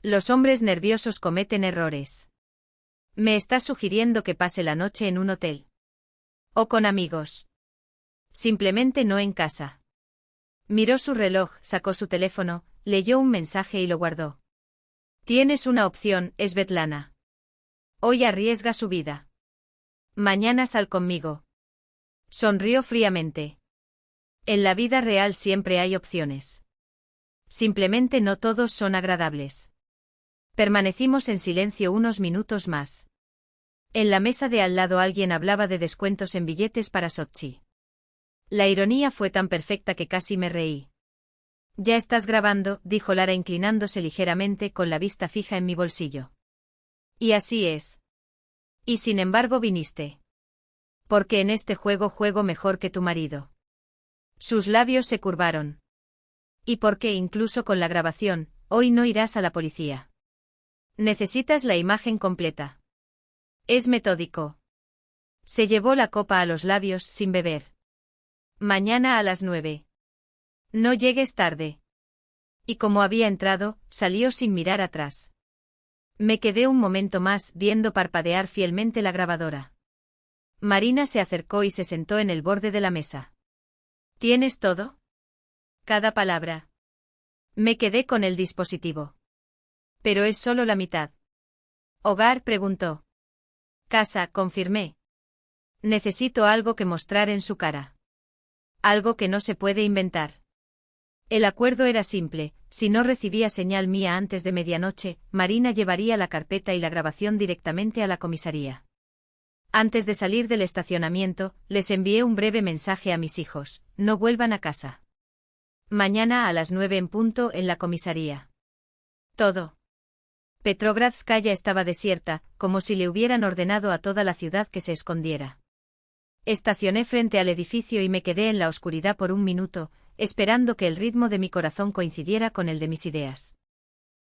Los hombres nerviosos cometen errores. ¿Me estás sugiriendo que pase la noche en un hotel? ¿O con amigos? Simplemente no en casa. Miró su reloj, sacó su teléfono, leyó un mensaje y lo guardó. Tienes una opción, Svetlana. Hoy arriesga su vida. Mañana sal conmigo. Sonrió fríamente. En la vida real siempre hay opciones. Simplemente no todos son agradables. Permanecimos en silencio unos minutos más. En la mesa de al lado alguien hablaba de descuentos en billetes para Sochi. La ironía fue tan perfecta que casi me reí. Ya estás grabando, dijo Lara inclinándose ligeramente con la vista fija en mi bolsillo. Y así es. Y sin embargo viniste. Porque en este juego juego mejor que tu marido. Sus labios se curvaron. Y porque incluso con la grabación, hoy no irás a la policía. Necesitas la imagen completa. Es metódico. Se llevó la copa a los labios sin beber. Mañana a las 9. No llegues tarde. Y como había entrado, salió sin mirar atrás. Me quedé un momento más viendo parpadear fielmente la grabadora. Marina se acercó y se sentó en el borde de la mesa. ¿Tienes todo? Cada palabra. Me quedé con el dispositivo. Pero es solo la mitad. ¿Hogar? Preguntó. Casa, confirmé. Necesito algo que mostrar en su cara. Algo que no se puede inventar. El acuerdo era simple, si no recibía señal mía antes de medianoche, Marina llevaría la carpeta y la grabación directamente a la comisaría. Antes de salir del estacionamiento, les envié un breve mensaje a mis hijos: no vuelvan a casa. Mañana a las 9 en punto en la comisaría. Todo. Petrogradskaya estaba desierta, como si le hubieran ordenado a toda la ciudad que se escondiera. Estacioné frente al edificio y me quedé en la oscuridad por un minuto, esperando que el ritmo de mi corazón coincidiera con el de mis ideas.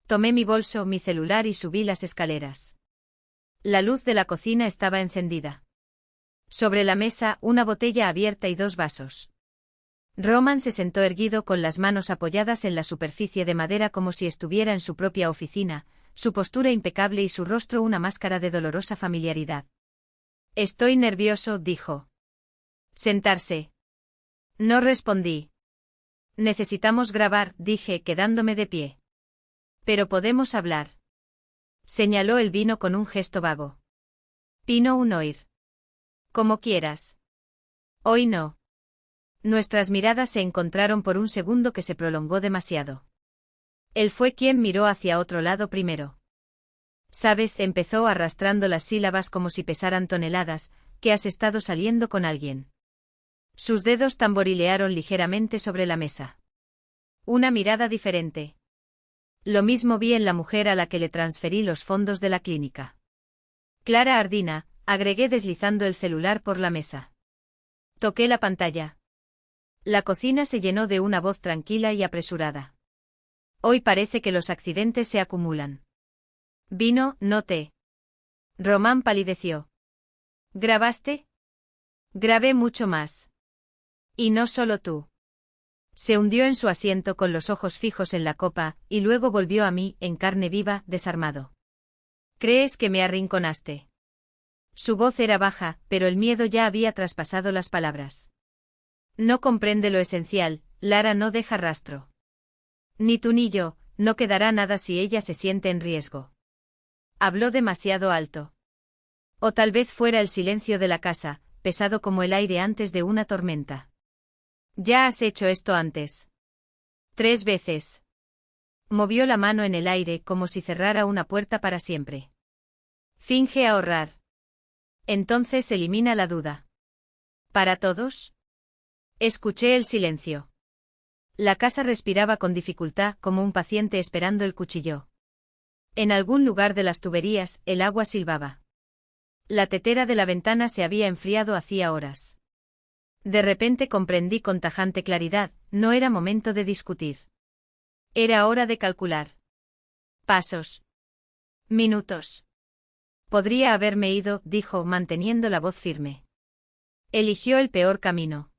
Tomé mi bolso, mi celular y subí las escaleras. La luz de la cocina estaba encendida. Sobre la mesa, una botella abierta y 2 vasos. Roman se sentó erguido con las manos apoyadas en la superficie de madera como si estuviera en su propia oficina, su postura impecable y su rostro una máscara de dolorosa familiaridad. Estoy nervioso, dijo. Sentarse. No respondí. Necesitamos grabar, dije, quedándome de pie. Pero podemos hablar. Señaló el vino con un gesto vago. Pino un oír. Como quieras. Hoy no. Nuestras miradas se encontraron por un segundo que se prolongó demasiado. Él fue quien miró hacia otro lado primero. Sabes, empezó arrastrando las sílabas como si pesaran toneladas, que has estado saliendo con alguien. Sus dedos tamborilearon ligeramente sobre la mesa. Una mirada diferente. Lo mismo vi en la mujer a la que le transferí los fondos de la clínica. Clara Ardina, agregué deslizando el celular por la mesa. Toqué la pantalla. La cocina se llenó de una voz tranquila y apresurada. Hoy parece que los accidentes se acumulan. Vino, no té. Román palideció. ¿Grabaste? Grabé mucho más. Y no solo tú. Se hundió en su asiento con los ojos fijos en la copa, y luego volvió a mí, en carne viva, desarmado. ¿Crees que me arrinconaste? Su voz era baja, pero el miedo ya había traspasado las palabras. No comprende lo esencial, Lara no deja rastro. Ni tú ni yo, no quedará nada si ella se siente en riesgo. Habló demasiado alto. O tal vez fuera el silencio de la casa, pesado como el aire antes de una tormenta. Ya has hecho esto antes. 3 veces. Movió la mano en el aire como si cerrara una puerta para siempre. Finge ahorrar. Entonces elimina la duda. ¿Para todos? Escuché el silencio. La casa respiraba con dificultad como un paciente esperando el cuchillo. En algún lugar de las tuberías, el agua silbaba. La tetera de la ventana se había enfriado hacía horas. De repente comprendí con tajante claridad, no era momento de discutir. Era hora de calcular. Pasos. Minutos. Podría haberme ido, dijo, manteniendo la voz firme. Eligió el peor camino.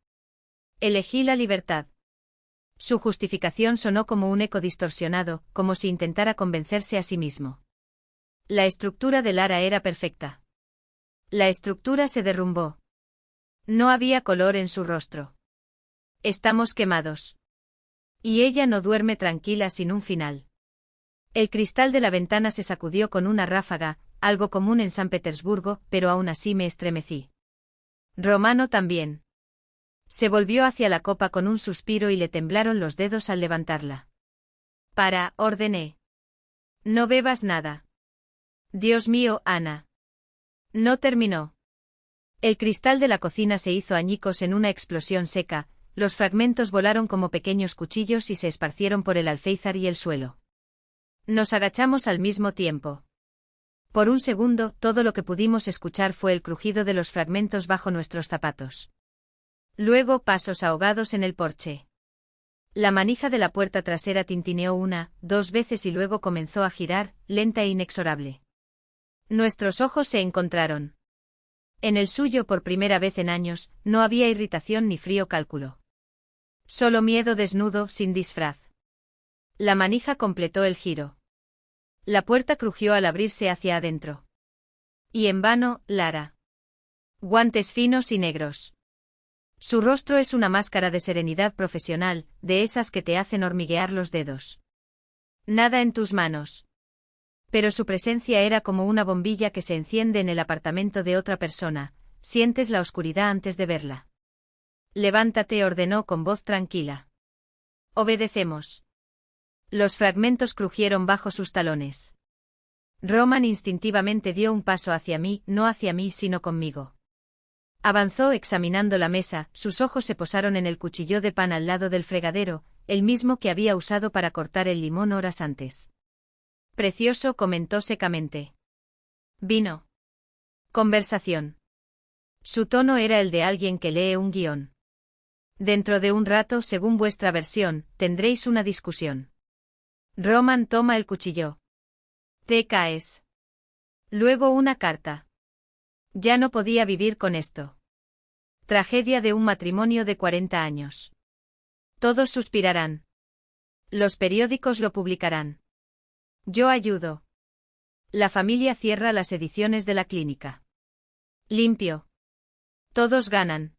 Elegí la libertad. Su justificación sonó como un eco distorsionado, como si intentara convencerse a sí mismo. La estructura de Lara era perfecta. La estructura se derrumbó. No había color en su rostro. Estamos quemados. Y ella no duerme tranquila sin un final. El cristal de la ventana se sacudió con una ráfaga, algo común en San Petersburgo, pero aún así me estremecí. Romano también. Se volvió hacia la copa con un suspiro y le temblaron los dedos al levantarla. Ordené. No bebas nada. Dios mío, Ana. No terminó. El cristal de la cocina se hizo añicos en una explosión seca, los fragmentos volaron como pequeños cuchillos y se esparcieron por el alféizar y el suelo. Nos agachamos al mismo tiempo. Por un segundo, todo lo que pudimos escuchar fue el crujido de los fragmentos bajo nuestros zapatos. Luego pasos ahogados en el porche. La manija de la puerta trasera tintineó 1, 2 veces y luego comenzó a girar, lenta e inexorable. Nuestros ojos se encontraron. En el suyo por primera vez en años, no había irritación ni frío cálculo. Solo miedo desnudo, sin disfraz. La manija completó el giro. La puerta crujió al abrirse hacia adentro. Y en vano, Lara. Guantes finos y negros. Su rostro es una máscara de serenidad profesional, de esas que te hacen hormiguear los dedos. Nada en tus manos. Pero su presencia era como una bombilla que se enciende en el apartamento de otra persona, sientes la oscuridad antes de verla. Levántate, ordenó con voz tranquila. Obedecemos. Los fragmentos crujieron bajo sus talones. Roman instintivamente dio un paso hacia mí, no hacia mí sino conmigo. Avanzó examinando la mesa, sus ojos se posaron en el cuchillo de pan al lado del fregadero, el mismo que había usado para cortar el limón horas antes. Precioso, comentó secamente. Vino. Conversación. Su tono era el de alguien que lee un guión. Dentro de un rato, según vuestra versión, tendréis una discusión. Roman toma el cuchillo. Te caes. Luego una carta. Ya no podía vivir con esto. Tragedia de un matrimonio de 40 años. Todos suspirarán. Los periódicos lo publicarán. Yo ayudo. La familia cierra las ediciones de la clínica. Limpio. Todos ganan.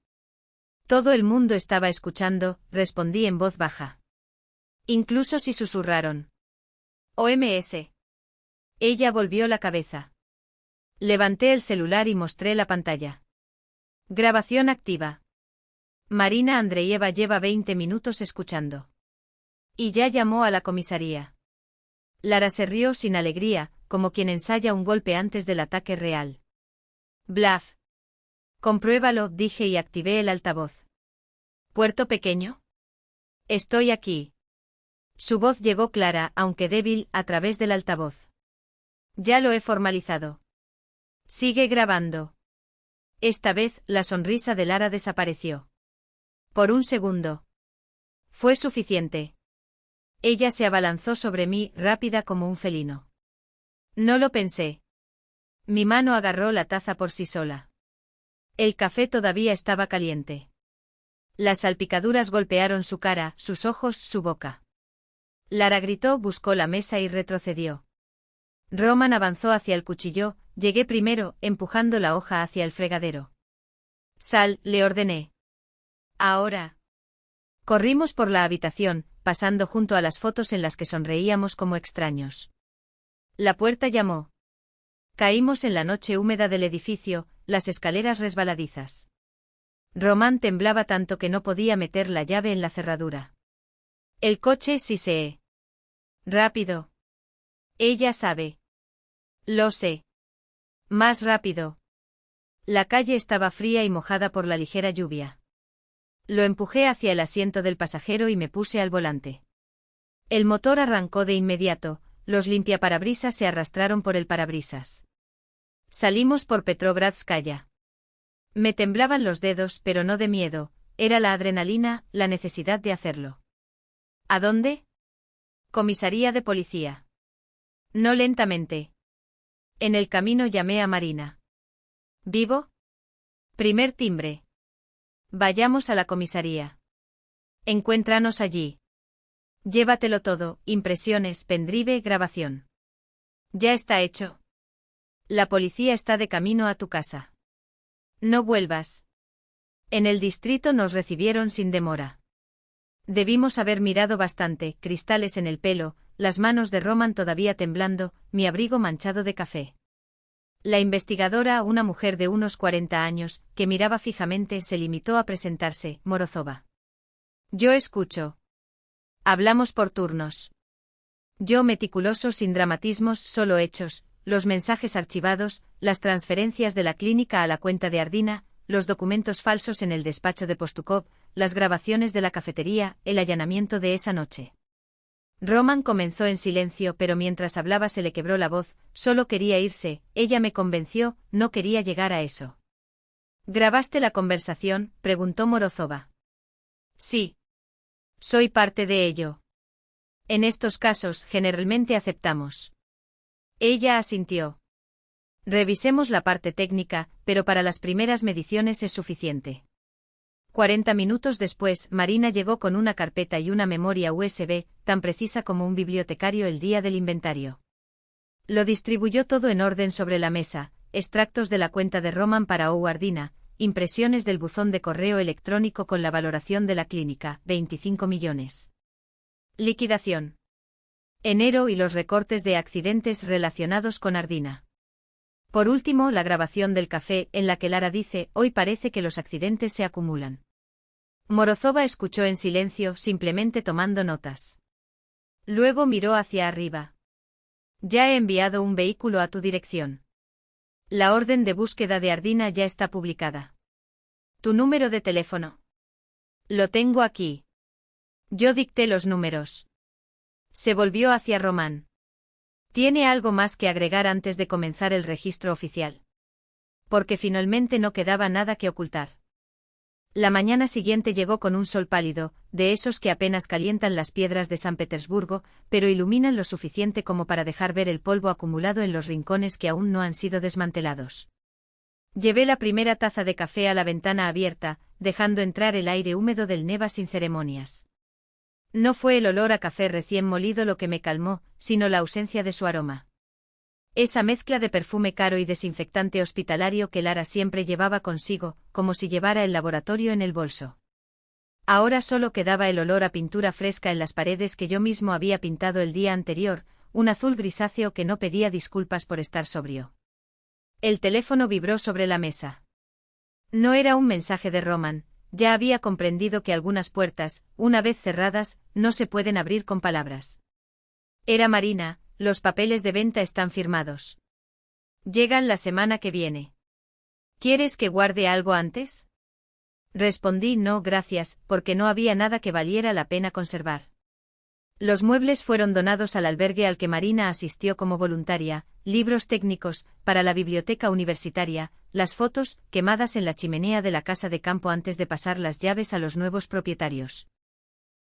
Todo el mundo estaba escuchando, respondí en voz baja. Incluso si susurraron. OMS. Ella volvió la cabeza. Levanté el celular y mostré la pantalla. Grabación activa. Marina Andreeva lleva 20 minutos escuchando. Y ya llamó a la comisaría. Lara se rió sin alegría, como quien ensaya un golpe antes del ataque real. Bluff. Compruébalo, dije y activé el altavoz. ¿Puerto Pequeño? Estoy aquí. Su voz llegó clara, aunque débil, a través del altavoz. Ya lo he formalizado. Sigue grabando. Esta vez, la sonrisa de Lara desapareció. Por un segundo. Fue suficiente. Ella se abalanzó sobre mí, rápida como un felino. No lo pensé. Mi mano agarró la taza por sí sola. El café todavía estaba caliente. Las salpicaduras golpearon su cara, sus ojos, su boca. Lara gritó, buscó la mesa y retrocedió. Roman avanzó hacia el cuchillo, llegué primero, empujando la hoja hacia el fregadero. Sal, le ordené. Ahora. Corrimos por la habitación, pasando junto a las fotos en las que sonreíamos como extraños. La puerta llamó. Caímos en la noche húmeda del edificio, las escaleras resbaladizas. Román temblaba tanto que no podía meter la llave en la cerradura. El coche siseé. Rápido. Ella sabe. Lo sé. Más rápido. La calle estaba fría y mojada por la ligera lluvia. Lo empujé hacia el asiento del pasajero y me puse al volante. El motor arrancó de inmediato, los limpiaparabrisas se arrastraron por el parabrisas. Salimos por Petrovgradskaya. Me temblaban los dedos, pero no de miedo, era la adrenalina, la necesidad de hacerlo. ¿A dónde? Comisaría de policía. No lentamente. En el camino llamé a Marina. ¿Vivo? Primer timbre. Vayamos a la comisaría. Encuéntranos allí. Llévatelo todo, impresiones, pendrive, grabación. Ya está hecho. La policía está de camino a tu casa. No vuelvas. En el distrito nos recibieron sin demora. Debimos haber mirado bastante, cristales en el pelo, las manos de Roman todavía temblando, mi abrigo manchado de café. La investigadora, una mujer de unos 40 años, que miraba fijamente, se limitó a presentarse, Morozova. Yo escucho. Hablamos por turnos. Yo meticuloso, sin dramatismos, solo hechos, los mensajes archivados, las transferencias de la clínica a la cuenta de Ardina, los documentos falsos en el despacho de Postukov, las grabaciones de la cafetería, el allanamiento de esa noche. Roman comenzó en silencio, pero mientras hablaba se le quebró la voz, solo quería irse, ella me convenció, no quería llegar a eso. ¿Grabaste la conversación?, preguntó Morozova. Sí. Soy parte de ello. En estos casos generalmente aceptamos. Ella asintió. Revisemos la parte técnica, pero para las primeras mediciones es suficiente. 40 minutos después, Marina llegó con una carpeta y una memoria USB, tan precisa como un bibliotecario el día del inventario. Lo distribuyó todo en orden sobre la mesa, extractos de la cuenta de Roman para Ardina, impresiones del buzón de correo electrónico con la valoración de la clínica, 25 millones. Liquidación. Enero y los recortes de accidentes relacionados con Ardina. Por último, la grabación del café, en la que Lara dice, hoy parece que los accidentes se acumulan. Morozova escuchó en silencio, simplemente tomando notas. Luego miró hacia arriba. Ya he enviado un vehículo a tu dirección. La orden de búsqueda de Ardina ya está publicada. ¿Tu número de teléfono? Lo tengo aquí. Yo dicté los números. Se volvió hacia Román. ¿Tiene algo más que agregar antes de comenzar el registro oficial? Porque finalmente no quedaba nada que ocultar. La mañana siguiente llegó con un sol pálido, de esos que apenas calientan las piedras de San Petersburgo, pero iluminan lo suficiente como para dejar ver el polvo acumulado en los rincones que aún no han sido desmantelados. Llevé la primera taza de café a la ventana abierta, dejando entrar el aire húmedo del Neva sin ceremonias. No fue el olor a café recién molido lo que me calmó, sino la ausencia de su aroma. Esa mezcla de perfume caro y desinfectante hospitalario que Lara siempre llevaba consigo, como si llevara el laboratorio en el bolso. Ahora solo quedaba el olor a pintura fresca en las paredes que yo mismo había pintado el día anterior, un azul grisáceo que no pedía disculpas por estar sobrio. El teléfono vibró sobre la mesa. No era un mensaje de Roman, ya había comprendido que algunas puertas, una vez cerradas, no se pueden abrir con palabras. Era Marina, los papeles de venta están firmados. Llegan la semana que viene. ¿Quieres que guarde algo antes? Respondí no gracias, porque no había nada que valiera la pena conservar. Los muebles fueron donados al albergue al que Marina asistió como voluntaria, libros técnicos, para la biblioteca universitaria, las fotos, quemadas en la chimenea de la casa de campo antes de pasar las llaves a los nuevos propietarios.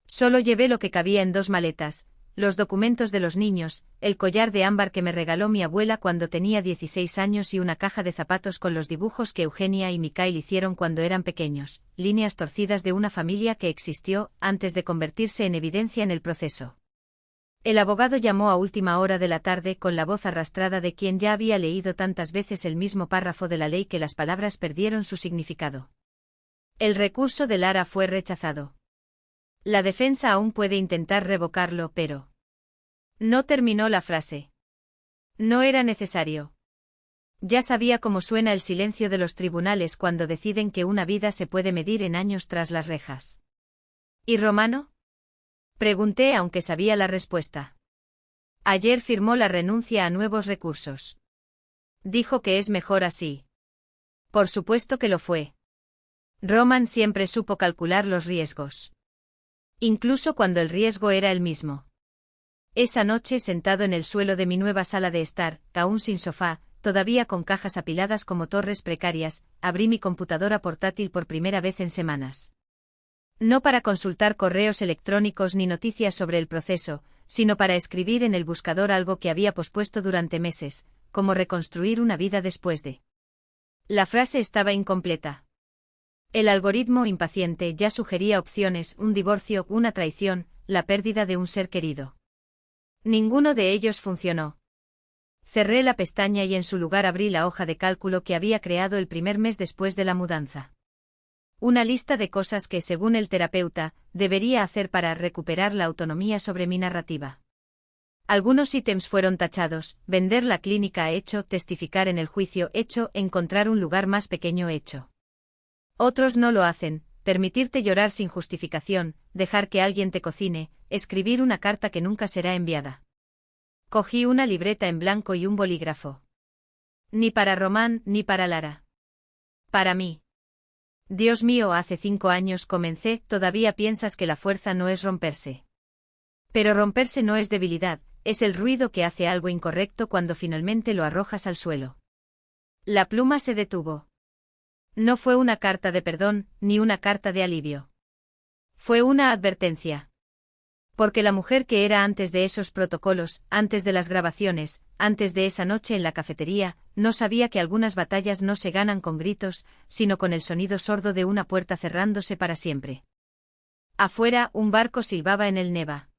Solo llevé lo que cabía en 2 maletas, los documentos de los niños, el collar de ámbar que me regaló mi abuela cuando tenía 16 años y una caja de zapatos con los dibujos que Eugenia y Mikhail hicieron cuando eran pequeños, líneas torcidas de una familia que existió antes de convertirse en evidencia en el proceso. El abogado llamó a última hora de la tarde con la voz arrastrada de quien ya había leído tantas veces el mismo párrafo de la ley que las palabras perdieron su significado. El recurso de Lara fue rechazado. La defensa aún puede intentar revocarlo, pero... No terminó la frase. No era necesario. Ya sabía cómo suena el silencio de los tribunales cuando deciden que una vida se puede medir en años tras las rejas. ¿Y Romano? Pregunté aunque sabía la respuesta. Ayer firmó la renuncia a nuevos recursos. Dijo que es mejor así. Por supuesto que lo fue. Roman siempre supo calcular los riesgos. Incluso cuando el riesgo era el mismo. Esa noche sentado en el suelo de mi nueva sala de estar, aún sin sofá, todavía con cajas apiladas como torres precarias, abrí mi computadora portátil por primera vez en semanas. No para consultar correos electrónicos ni noticias sobre el proceso, sino para escribir en el buscador algo que había pospuesto durante meses, como reconstruir una vida después de. La frase estaba incompleta. El algoritmo impaciente ya sugería opciones, un divorcio, una traición, la pérdida de un ser querido. Ninguno de ellos funcionó. Cerré la pestaña y en su lugar abrí la hoja de cálculo que había creado el primer mes después de la mudanza. Una lista de cosas que, según el terapeuta, debería hacer para recuperar la autonomía sobre mi narrativa. Algunos ítems fueron tachados: vender la clínica hecho, testificar en el juicio hecho, encontrar un lugar más pequeño hecho. Otros no lo hacen: permitirte llorar sin justificación, dejar que alguien te cocine, escribir una carta que nunca será enviada. Cogí una libreta en blanco y un bolígrafo. Ni para Román ni para Lara. Para mí. Dios mío, hace 5 años comencé, todavía piensas que la fuerza no es romperse. Pero romperse no es debilidad, es el ruido que hace algo incorrecto cuando finalmente lo arrojas al suelo. La pluma se detuvo. No fue una carta de perdón, ni una carta de alivio. Fue una advertencia. Porque la mujer que era antes de esos protocolos, antes de las grabaciones, antes de esa noche en la cafetería, no sabía que algunas batallas no se ganan con gritos, sino con el sonido sordo de una puerta cerrándose para siempre. Afuera, un barco silbaba en el Neva.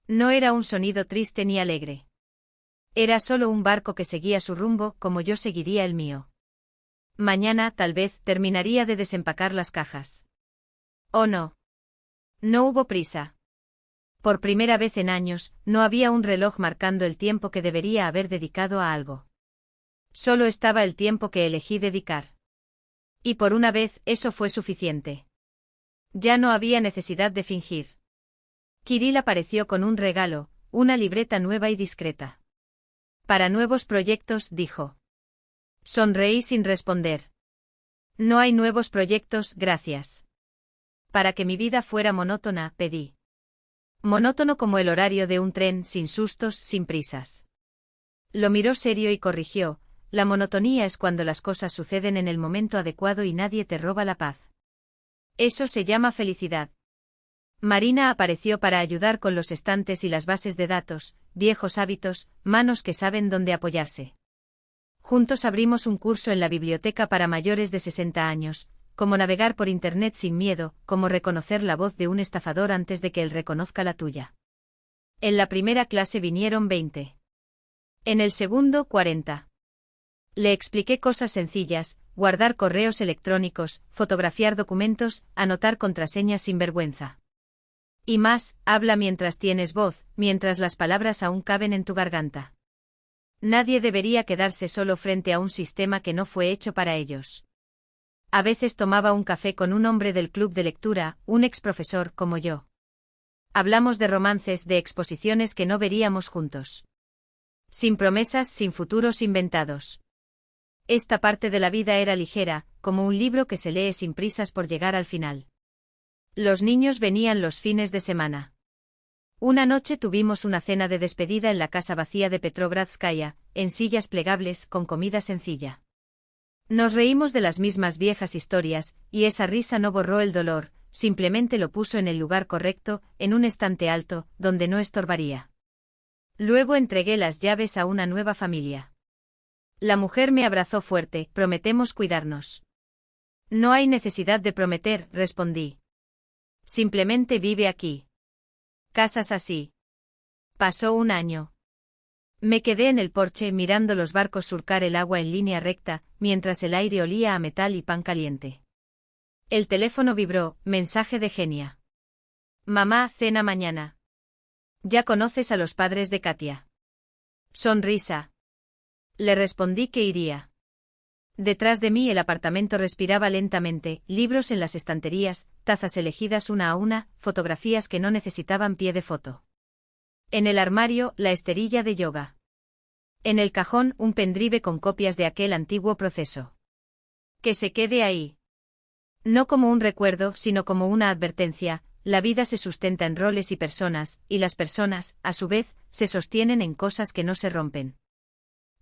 No era un sonido triste ni alegre. Era solo un barco que seguía su rumbo, como yo seguiría el mío. Mañana, tal vez, terminaría de desempacar las cajas. ¿O no? No hubo prisa. Por primera vez en años, no había un reloj marcando el tiempo que debería haber dedicado a algo. Solo estaba el tiempo que elegí dedicar. Y por una vez, eso fue suficiente. Ya no había necesidad de fingir. Kirill apareció con un regalo, una libreta nueva y discreta. Para nuevos proyectos, dijo. Sonreí sin responder. No hay nuevos proyectos, gracias. Para que mi vida fuera monótona, pedí. Monótono como el horario de un tren, sin sustos, sin prisas. Lo miró serio y corrigió: la monotonía es cuando las cosas suceden en el momento adecuado y nadie te roba la paz. Eso se llama felicidad. Marina apareció para ayudar con los estantes y las bases de datos, viejos hábitos, manos que saben dónde apoyarse. Juntos abrimos un curso en la biblioteca para mayores de 60 años, cómo navegar por Internet sin miedo, cómo reconocer la voz de un estafador antes de que él reconozca la tuya. En la primera clase vinieron 20. En el segundo 40. Le expliqué cosas sencillas: guardar correos electrónicos, fotografiar documentos, anotar contraseñas sin vergüenza. Y más, habla mientras tienes voz, mientras las palabras aún caben en tu garganta. Nadie debería quedarse solo frente a un sistema que no fue hecho para ellos. A veces tomaba un café con un hombre del club de lectura, un exprofesor como yo. Hablamos de romances, de exposiciones que no veríamos juntos. Sin promesas, sin futuros inventados. Esta parte de la vida era ligera, como un libro que se lee sin prisas por llegar al final. Los niños venían los fines de semana. Una noche tuvimos una cena de despedida en la casa vacía de Petrogradskaya, en sillas plegables, con comida sencilla. Nos reímos de las mismas viejas historias, y esa risa no borró el dolor, simplemente lo puso en el lugar correcto, en un estante alto, donde no estorbaría. Luego entregué las llaves a una nueva familia. La mujer me abrazó fuerte: prometemos cuidarnos. No hay necesidad de prometer, respondí. Simplemente vive aquí. Casas así. Pasó un año. Me quedé en el porche mirando los barcos surcar el agua en línea recta, mientras el aire olía a metal y pan caliente. El teléfono vibró: mensaje de Genia. Mamá, cena mañana. ¿Ya conoces a los padres de Katia? Sonrisa. Le respondí que iría. Detrás de mí el apartamento respiraba lentamente, libros en las estanterías, tazas elegidas una a una, fotografías que no necesitaban pie de foto. En el armario, la esterilla de yoga. En el cajón, un pendrive con copias de aquel antiguo proceso. Que se quede ahí. No como un recuerdo, sino como una advertencia: la vida se sustenta en roles y personas, y las personas, a su vez, se sostienen en cosas que no se rompen.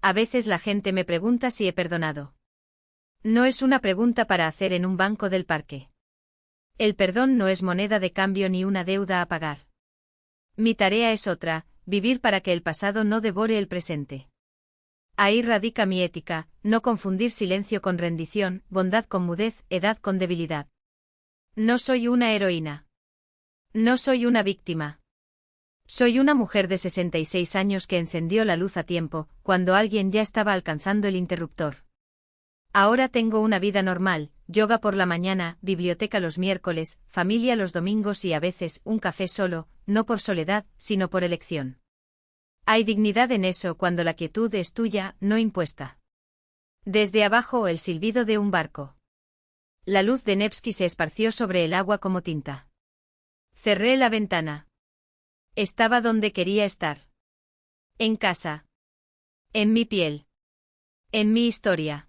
A veces la gente me pregunta si he perdonado. No es una pregunta para hacer en un banco del parque. El perdón no es moneda de cambio ni una deuda a pagar. Mi tarea es otra: vivir para que el pasado no devore el presente. Ahí radica mi ética: no confundir silencio con rendición, bondad con mudez, edad con debilidad. No soy una heroína. No soy una víctima. Soy una mujer de 66 años que encendió la luz a tiempo, cuando alguien ya estaba alcanzando el interruptor. Ahora tengo una vida normal: yoga por la mañana, biblioteca los miércoles, familia los domingos y a veces un café solo, no por soledad, sino por elección. Hay dignidad en eso cuando la quietud es tuya, no impuesta. Desde abajo, el silbido de un barco. La luz de Nevsky se esparció sobre el agua como tinta. Cerré la ventana. Estaba donde quería estar. En casa. En mi piel. En mi historia.